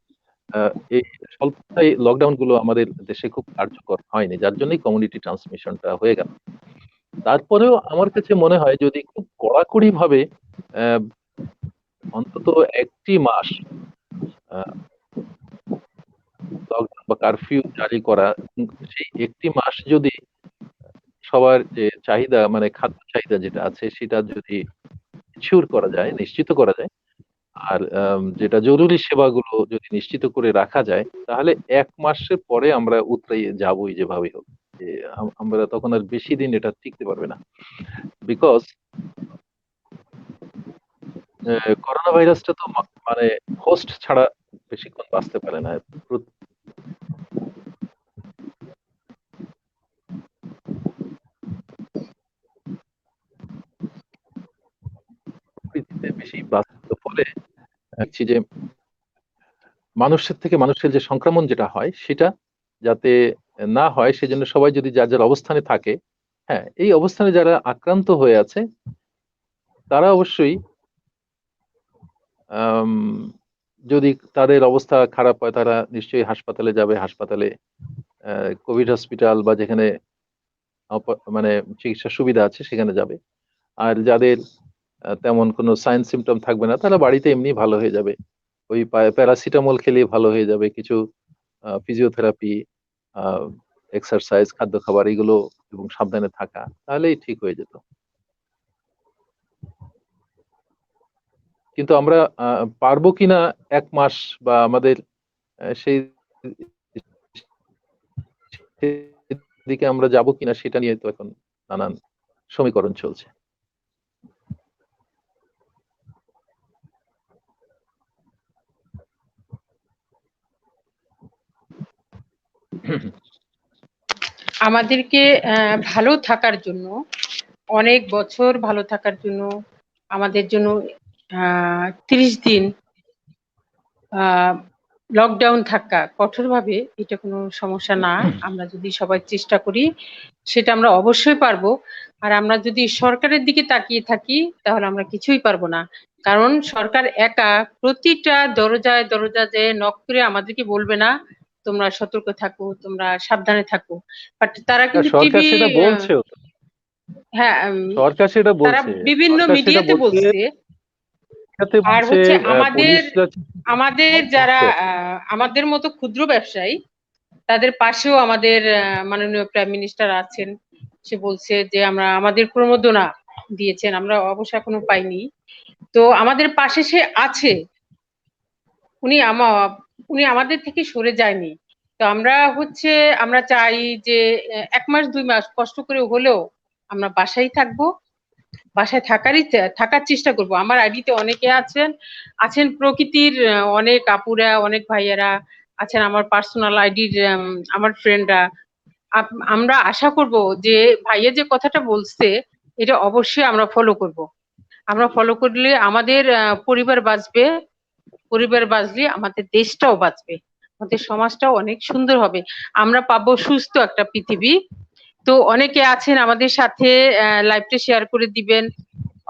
এই স্বল্পস্থায়ী লকডাউন গুলো আমাদের দেশে খুব কার্যকর হয়নি, যার জন্যই কমিউনিটি ট্রান্সমিশনটা হয়ে গেল। তারপরেও আমার কাছে মনে হয় যদি খুব কড়াকড়ি ভাবে আহ, অন্তত একটি মাস লকডাউন বা কারফিউ জারি করা, সেই একটি মাস যদি সবার যে চাহিদা মানে খাদ্য চাহিদা যেটা আছে সেটা যদি ইনশিওর করা যায়, নিশ্চিত করা যায়, আর যেটা জরুরি সেবাগুলো যদি নিশ্চিত করে রাখা যায়, তাহলে 1 মাসের পরে আমরা উতরে যাবই যেভাবেই হোক। আমরা তখন আর বেশি দিন এটা টিকতে পারবে না, বিকজ করোনা ভাইরাসটা তো মানে হোস্ট ছাড়া বেশিক্ষণ বাঁচতে পারে না। পৃথিবীতে বেশি বাঁচার ফলে দেখছি যে মানুষের থেকে মানুষের যে সংক্রমণ যেটা হয় সেটা যাতে না হয়, সেজন্য সবাই যদি যার যার অবস্থানে থাকে, হ্যাঁ, এই অবস্থানে যারা আক্রান্ত হয়ে আছে তারা অবশ্যই যদি তাদের অবস্থা খারাপ হয় তারা নিশ্চয়ই হাসপাতালে যাবে, হাসপাতালে কোভিড হসপিটাল বা যেখানে মানে চিকিৎসার সুবিধা আছে সেখানে যাবে। আর যাদের তেমন কোনো সাইন সিমটম থাকবে না তারা বাড়িতে এমনি ভালো হয়ে যাবে, ওই প্যারাসিটামল খেলে ভালো হয়ে যাবে, কিছু ফিজিওথেরাপি, এক্সারসাইজ, খাদ্য খাবার এগুলো এবং সাবধানে থাকা, তাহলেই ঠিক হয়ে যেত। কিন্তু আমরা পারবো কিনা 1 মাস বা আমাদের সেই দিকে আমরা যাব কিনা সেটা নিয়ে তো এখন নানান সমীকরণ চলছে। আমাদেরকে ভালো থাকার জন্য, অনেক বছর ভালো থাকার জন্য, আমাদের জন্য 30 দিন লকডাউন থাকা কঠোরভাবে এটা কোনো সমস্যা না। আমরা যদি সবাই চেষ্টা করি সেটা আমরা অবশ্যই পারবো। আর আমরা যদি সরকারের দিকে তাকিয়ে থাকি তাহলে আমরা কিছুই পারবো না, কারণ সরকার একা প্রতিটা দরজায় দরজা যে নক করে আমাদেরকে বলবে না তোমরা সতর্ক থাকো, তোমরা সাবধানে থাকো। বাট তারা কিন্তু সরকার টিভি, সেটা বলছেও তো, হ্যাঁ, সরকার সেটা তারা বলছে, বিভিন্ন সরকার সেটা মিডিয়াতে বলছে, বলছে। আর বলছে হচ্ছে আমাদের পুলিশরা আমাদের যারা আমাদের মতো ক্ষুদ্র ব্যবসায়ী তাদের পাশেও আমাদের মাননীয় প্রাইম মিনিস্টার আছেন। সে বলছে যে আমাদের প্রণোদনা দিয়েছেন, আমরা অবশ্য এখনো পাইনি। তো আমাদের পাশে সে আছে, উনি উনি আমাদের থেকে সরে যায়নি। তো আমরা চাই যে 1 মাস 2 মাস কষ্ট করে হলেও আমরা বাসায় থাকবো, বাসায় থাকার চেষ্টা করব। আমার আইডিতে অনেকে আছেন প্রকৃতির অনেক আপুরা, অনেক ভাইয়েরা আছেন, আমার পার্সোনাল আইডির আমার ফ্রেন্ডরা। আমরা আশা করব যে ভাইয়া যে কথাটা বলছে এটা অবশ্যই আমরা ফলো করব। আমরা ফলো করলে আমাদের পরিবার বাঁচবে, পরিবার বাঁচলে আমাদের দেশটাও বাঁচবে, আমাদের সমাজটাও অনেক সুন্দর হবে, আমরা পাবো সুস্থ একটা পৃথিবী। তো অনেকে আছেন আমাদের সাথে, লাইভটা শেয়ার করে দিবেন।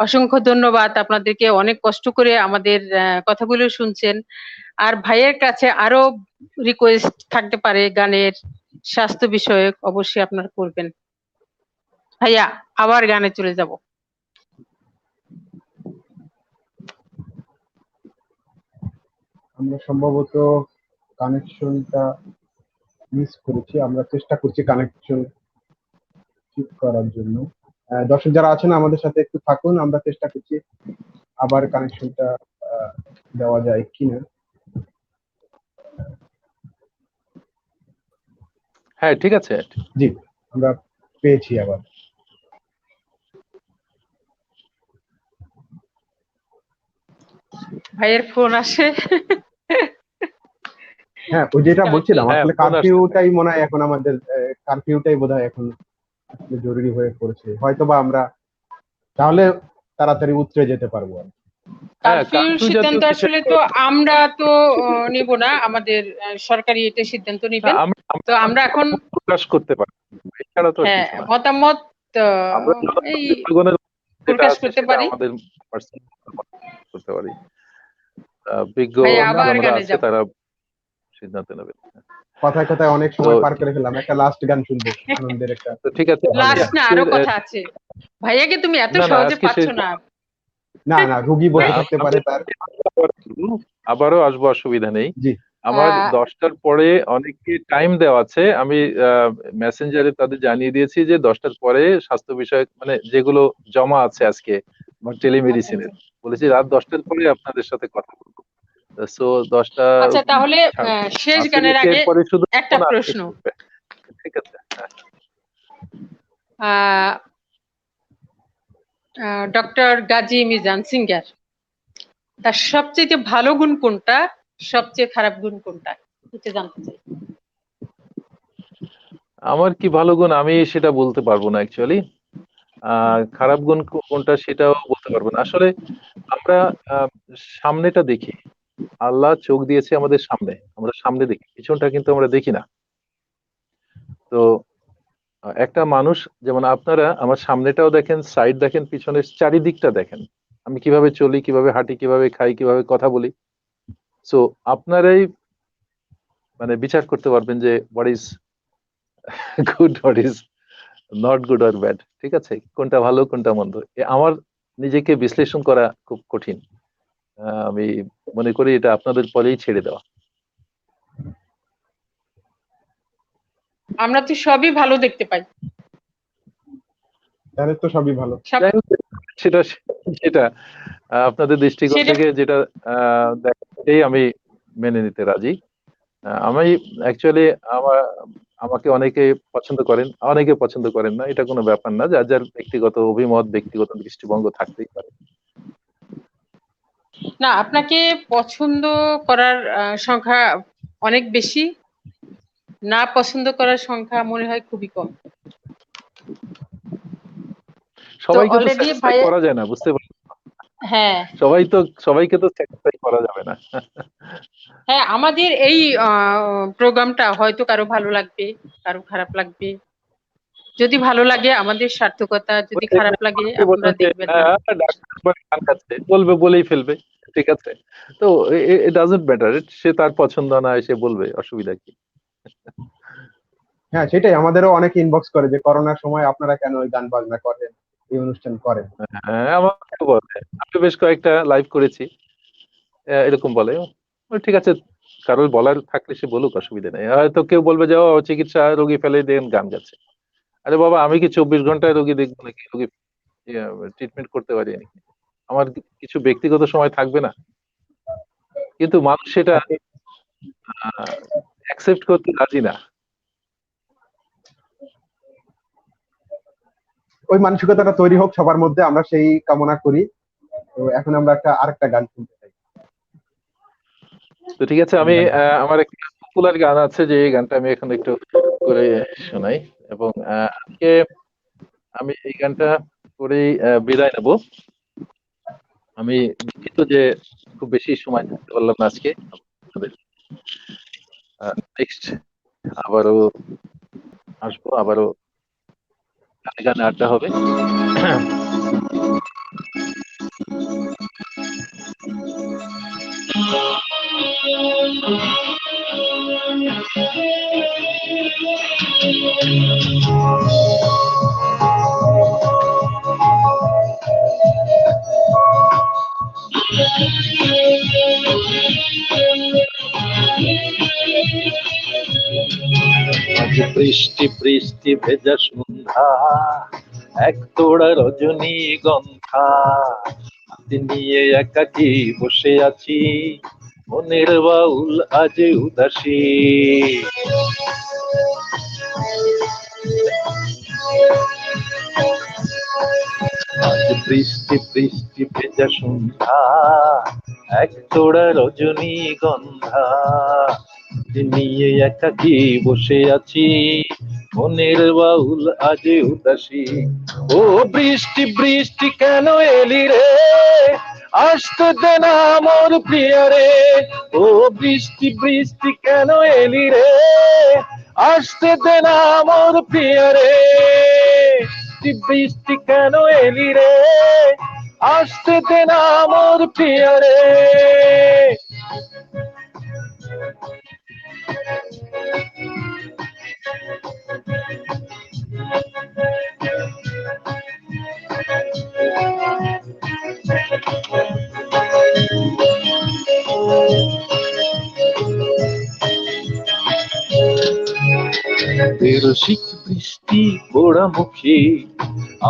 অসংখ্য ধন্যবাদ আপনাদেরকে, অনেক কষ্ট করে আমাদের কথাগুলো শুনছেন। আর ভাইয়ের কাছে আরো রিকোয়েস্ট থাকতে পারে গানের, স্বাস্থ্য বিষয়ক, অবশ্যই আপনারা করবেন। ভাইয়া আবার গানে চলে যাব। আমরা সম্ভবত কানেকশনটা মিস করেছি, আমরা চেষ্টা করছি কানেকশন ঠিক করার জন্য। দর্শক যারা আছেন আমাদের সাথে একটু থাকুন, আমরা চেষ্টা করছি আবার কানেকশনটা দেওয়া যায় কিনা। হ্যাঁ ঠিক আছে, জি, আমরা পেয়েছি আবার। ভাইয়ের ফোন আসে। হ্যাঁ, ওই যেটা বলছিলাম হ্যাঁ, আসলে ফোন আসছে। কারফিউটাই মনে হয় এখন আমাদের, কারফিউটাই বোধহয় এখন আসলে জরুরি হয়ে পড়েছে, হয়তোবা আমরা তাহলে তাড়াতাড়ি উতরে যেতে পারবো আর কি। হ্যাঁ, কারফিউর কার্ফিউ সিদ্ধান্ত জাতীয় কিছু আসলে তো আমরা তো নিব না, আমাদের সরকারি এটা সিদ্ধান্ত নিবেন। তো আমরা এখন প্রকাশ করতে পারি, এছাড়া তো আর হ্যাঁ কিছু না। মতামত আমরা এই জনগণের যেটা প্রকাশ আছে করতে সেটা পারি। আমাদের personal করতে পারি। বিজ্ঞ ভাই আবার জনরা গানে আছে যাব। তারা সিদ্ধান্ত নেবে। কথায় কথায় অনেক তো সময় পার করে ফেললাম, একটা লাস্ট গান শুনবো, আনন্দের একটা। তো ঠিক আছে, লাস্ট না, আরো কথা আছে। ভাইয়াকে তুমি এত না সহজে আজকে পাচ্ছ শেষ, না। না না, রুগী বসে থাকতে পারে তার। আবারও আসবো, অসুবিধা নেই। জি, আমার আহ 10টার পরে অনেককে টাইম দেওয়া আছে, আমি মেসেঞ্জারে তাদের জানিয়ে দিয়েছি যে 10টার পরে স্বাস্থ্য বিষয়ক মানে যেগুলো জমা আছে আজকে আমার টেলিমেডিসিনের। বলেছি রাত 10টার পরে আপনাদের সাথে কথা বলবো। সো 10টা আচ্ছা, তাহলে শেষ গানের আগে পরে শুধু একটা প্রশ্ন। ঠিক আছে। ডক্টর গাজী মিজান সিঙ্গার, তার সবচেয়ে ভালো গুণ কোনটা, সবচেয়ে খারাপ গুণ কোনটা, এটা জানতে চাই। আমার কি ভালো গুণ আমি সেটা বলতে পারবো না অ্যাকচুয়ালি। খারাপ গুণ কোনটা সেটাও বলতে পারবো না। আসলে আমরা সামনেটা দেখি, আল্লাহ চোখ দিয়েছে আমাদের সামনে, আমরা সামনে দেখি, পিছনটা কিন্তু আমরা দেখি না। তো একটা মানুষ যেমন আপনারা আমার সামনেটাও দেখেন, সাইড দেখেন, পিছনের চারিদিকটা দেখেন, আমি কিভাবে চলি, কিভাবে হাঁটি, কিভাবে খাই, কিভাবে কথা বলি। সো আপনারাই মানে বিচার করতে পারবেন যে what is good, what is not good or bad. ঠিক আছে, কোনটা ভালো কোনটা মন্দ, আমার নিজেকে বিশ্লেষণ করা খুব কঠিন। আমি মনে করি এটা আপনাদের পরেই ছেড়ে দেওয়া। আমরা তো সবই ভালো দেখতে পাই, তাহলে তো সবই ভালো। সেটা সেটা আপনাদের দৃষ্টিকোণ থেকে যেটা দেখেই আমি মেনে নিতে রাজি। আমি অ্যাকচুয়ালি আমাকে অনেকে পছন্দ করেন, অনেকে পছন্দ করেন না, এটা কোনো ব্যাপার না। যার যার ব্যক্তিগত অভিমত, ব্যক্তিগত দৃষ্টিভঙ্গ থাকতেই পারে। না, আপনাকে পছন্দ করার সংখ্যা অনেক বেশি, না পছন্দ করার সংখ্যা মনে হয় খুবই কম। সবাইকে তো স্যাটিসফাই করা যায় না, বুঝতে পারছেন? হ্যাঁ, সবাইকে তো স্যাটিসফাই করা যাবে না। হ্যাঁ, আমাদের এই প্রোগ্রামটা হয়তো কারো ভালো লাগবে, কারো খারাপ লাগবে। যদি ভালো লাগে আমাদের সার্থকতা, যদি খারাপ লাগে আপনারা দেখবেন না। গান গাচ্ছে বলবে, বলেই ফেলবে, ঠিক আছে। তো ইট ডাজন্ট ম্যাটার, সে তার পছন্দ না সে বলবে, অসুবিধা কি? হ্যাঁ, সেটাই। আমাদেরও অনেকে ইনবক্স করে যে করোনার সময় আপনারা কেন ওই গান বাজনা করেন, এই অনুষ্ঠান করেন। হ্যাঁ, আমাকে বলে, আমি বেশ কয়েকটা লাইভ করেছি, এরকম বলে। ঠিক আছে, কারোর বলার থাকলে সে বলুক, অসুবিধা নেই। হয়তো কেউ বলবে যে ও চিকিৎসা রোগী ফেলে দেন গান গাচ্ছে। আরে বাবা, আমি কি 24 ঘন্টায় রোগী দেখবো নাকি? রোগী ট্রিটমেন্ট করতে পারি নাকি? আমার কিছু ব্যক্তিগত সময় থাকবে না? কিন্তু মানুষ সেটা অ্যাকসেপ্ট করতে রাজি না। ওই মানসিকতাটা তৈরি হোক সবার মধ্যে, আমরা সেই কামনা করি। তো এখন আমরা আরেকটা গান শুনতে চাই। তো ঠিক আছে, আমি আমার একটা পপুলার গান আছে, যে এই গানটা আমি এখন একটু করে শোনাই, এবং আজকে আমি এই গানটা করেই বিদায় নেব। আমি দুঃখিত যে খুব বেশি সময় থাকতে পারলাম না আজকে। নেক্সট আবারও আসবো, আবারও গানে আড্ডা হবে। আজ বৃষ্টি বৃষ্টি ভেজা সন্ধ্যা, এক তোড়া রজনীগন্ধা হাতে নিয়ে একাকী বসে আছি, মনের বাউল আজ উদাসী। আজ বৃষ্টি বৃষ্টি ভেজা সন্ধ্যা, এক তোড়া রজনীগন্ধা নিয়ে একাকী বসে আছি, মনের বাউল আজ উদাসী। ও বৃষ্টি বৃষ্টি কেন এলি রে, আসতে দে না মোর প্রিয় রে। ও বৃষ্টি বৃষ্টি কেন এলি রে, আসতে দে না মোর প্রিয় রে। বৃষ্টি কেন এলি রে, আসতে দে না মোর প্রিয় রে। রসিক বৃষ্টি পোড়া মুখী,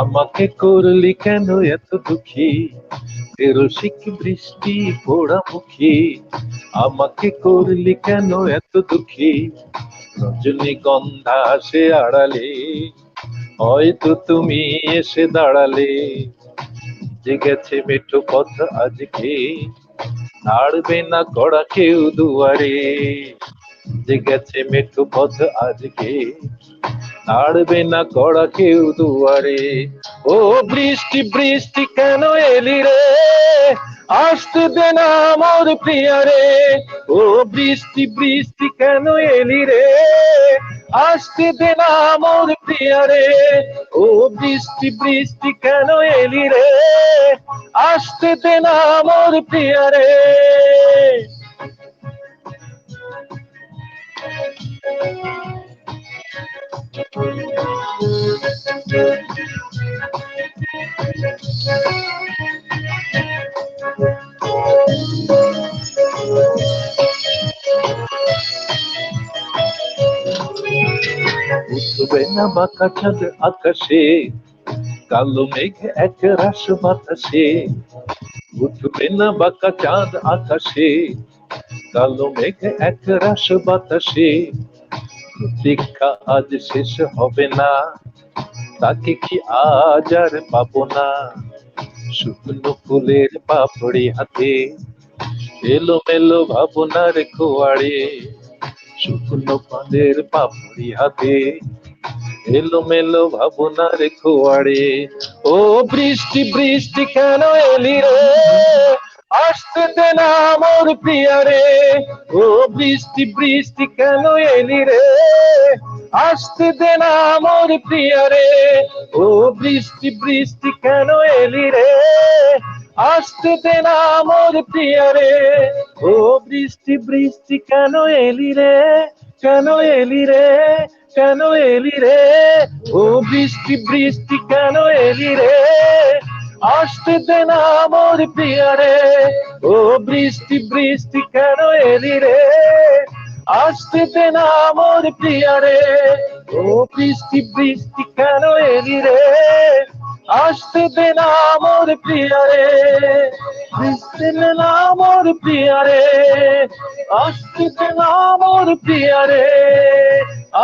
আমাকে করলি কেন এত দুঃখী? রসিক বৃষ্টি পোড়া মুখী, আমাকে করলি কেন এত দুঃখী? রজনীগন্ধা সে আড়ালে, হয়তো তুমি এসে দাঁড়ালে। যে গেছে মেঠো পথ আজকে, নাড়বে না কড়া কেউ দুয়ারে। যে গেছে মেঠো পথ আজকে, নাড়বে না কড়া কেউ দুয়ারে। ও বৃষ্টি বৃষ্টি কেন এলি রে, আসতে দে না মোর প্রিয়া রে। ও বৃষ্টি বৃষ্টি কেন এলি রে, আসতে দে না মোর প্রিয়া রে। ও বৃষ্টি বৃষ্টি কেন এলি রে, আসতে দে না মোর প্রিয়া রে। উঠবে না বাঁকা চাঁদ আকাশে, কালো মেঘ এক রাস বাতাসে। উঠবে না বাঁকা চাঁদ আকাশে, কালো মেঘ এক রাস বাতাসে। প্রতীক্ষা আজ শেষ হবে না, তাকে কি আজ আর পাবো না? শুকনো ফুলের পাপড়ি হাতে, এলো মেলো ভাবনার খোয়াড়ে। শুকনো ফুলের পাপড়ি হাতে, এলো মেলো ভাবনার খোয়াড়ে। ও বৃষ্টি বৃষ্টি কেন এলি রে, আসতে দে না মোর প্রিয়া রে। ও বৃষ্টি বৃষ্টি কেন এলি রে, আসতে দে না মোর প্রিয়া রে। ও বৃষ্টি বৃষ্টি কেন এলি রে, আসতে দে না মোর প্রিয়া রে। ও বৃষ্টি বৃষ্টি কেন এলি রে, কেন এলি রে, কেন এলি রে। ও বৃষ্টি বৃষ্টি কেন এলি রে, আসতে দে না মোর প্রিয়া রে। ও বৃষ্টি বৃষ্টি কেন এলি রে, আসতে দে না মোর প্রিয়া রে। ও বৃষ্টি বৃষ্টি কেন এলি রে, আসতে দে না মোর প্রিয়া রে। আসতে দে না মোর প্রিয়া রে, আসতে দে না মোর প্রিয়া রে,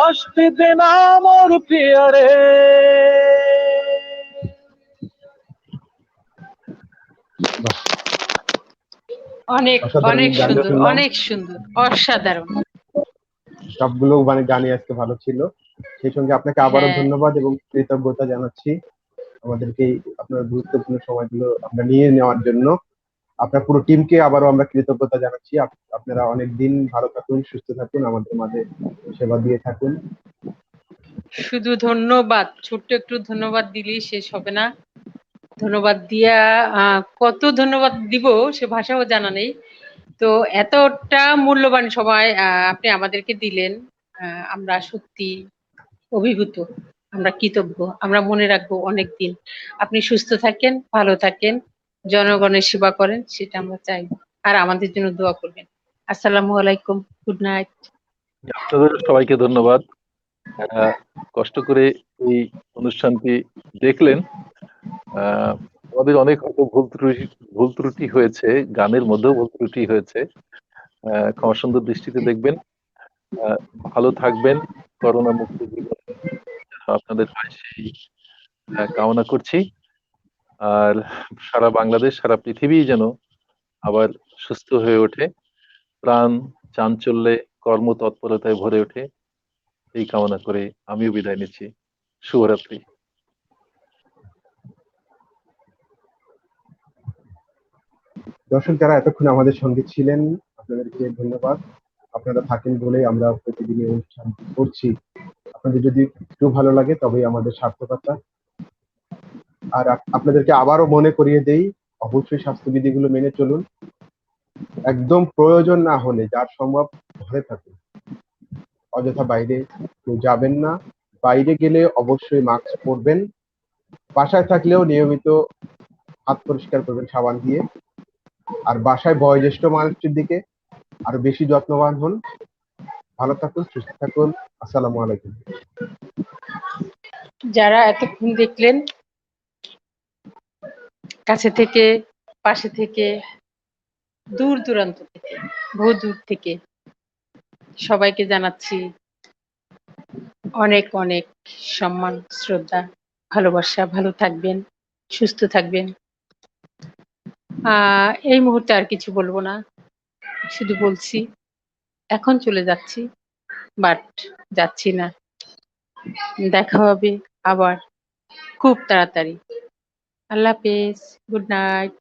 আসতে দে না মোর প্রিয়া রে। অনেক অসাধারণ অনেক গান সুন্দর, শুনলাম। অনেক সুন্দর, অসাধারণ। সবগুলো মানে গানই আজকে ভালো ছিল। সেই সঙ্গে আপনাকে আবারও হ্যাঁ, ধন্যবাদ এবং কৃতজ্ঞতা জানাচ্ছি আমাদেরকে আপনার গুরুত্বপূর্ণ সময়গুলো আমরা নিয়ে নেওয়ার জন্য। আপনার পুরো টিমকে আবারও আমরা কৃতজ্ঞতা জানাচ্ছি। আপনারা অনেক দিন ভালো থাকুন, সুস্থ থাকুন, আমাদের মাঝে সেবা দিয়ে থাকুন। শুধু ধন্যবাদ, ছোট্ট একটু ধন্যবাদ দিলেই শেষ হবে না। ধন্যবাদ দিয়া কত ধন্যবাদ দিব সে ভাষাও জানা নেই। তো এতটা মূল্যবান সময় আপনি আমাদেরকে দিলেন, আমরা সত্যি অভিভূত, আমরা কৃতজ্ঞ, আমরা মনে রাখবো অনেক দিন। আপনি সুস্থ থাকেন, ভালো থাকেন, জনগণের সেবা করেন, সেটা আমরা চাই। আর আমাদের জন্য দোয়া করবেন। আসসালামু আলাইকুম, গুড নাইট। আপনাদের সবাইকে ধন্যবাদ। কষ্ট করে এই অনুষ্ঠানটি দেখলেন। আমাদের অনেক হয়তো ভুল ত্রুটি হয়েছে, গানের মধ্যেও ভুল ত্রুটি হয়েছে। ক্ষমা সুন্দর দৃষ্টিতে দেখবেন। ভালো থাকবেন, করোনা মুক্ত জীবন আপনাদের হয় সেই কামনা করছি। আর সারা বাংলাদেশ, সারা পৃথিবী যেন আবার সুস্থ হয়ে ওঠে, প্রাণ চাঞ্চল্যে কর্মতৎপরতায় ভরে ওঠে, এই কামনা করে আমিও বিদায় নিচ্ছি। শুভরাত্রি। দর্শক যারা এতক্ষণ আমাদের সঙ্গে ছিলেন, আপনাদেরকে ধন্যবাদ। আপনারা থাকেন বলেই আমরা প্রতিদিন এই অনুষ্ঠান করছি। আপনাদের যদি একটু ভালো লাগে তবেই আমাদের সার্থকতা। আর আপনাদেরকে আবারও মনে করিয়ে দেই, অবশ্যই স্বাস্থ্যবিধিগুলো মেনে চলুন। একদম প্রয়োজন না হলে যার সম্ভব ঘরে থাকুন, অযথা বাইরে কেউ যাবেন না। বাইরে গেলে অবশ্যই মাস্ক পরবেন। বাসায় থাকলেও নিয়মিত হাত পরিষ্কার করবেন সাবান দিয়ে। আর বাসায় বয়োজ্যেষ্ঠ মানুষটির দিকে আরো বেশি যত্নবান হন। ভালো থাকুন, সুস্থ থাকুন। আসসালামু আলাইকুম। যারা এতক্ষণ দেখলেন, কাছে থেকে, পাশে থেকে, দূর দূরান্ত থেকে, বহু দূর থেকে সবাইকে জানাচ্ছি অনেক অনেক সম্মান, শ্রদ্ধা, ভালোবাসা। ভালো থাকবেন, সুস্থ থাকবেন। এই মুহূর্তে আর কিছু বলবো না, শুধু বলছি এখন চলে যাচ্ছি, বাট যাচ্ছি না। দেখা হবে আবার খুব তাড়াতাড়ি। আল্লাহ হাফেজ, গুড নাইট।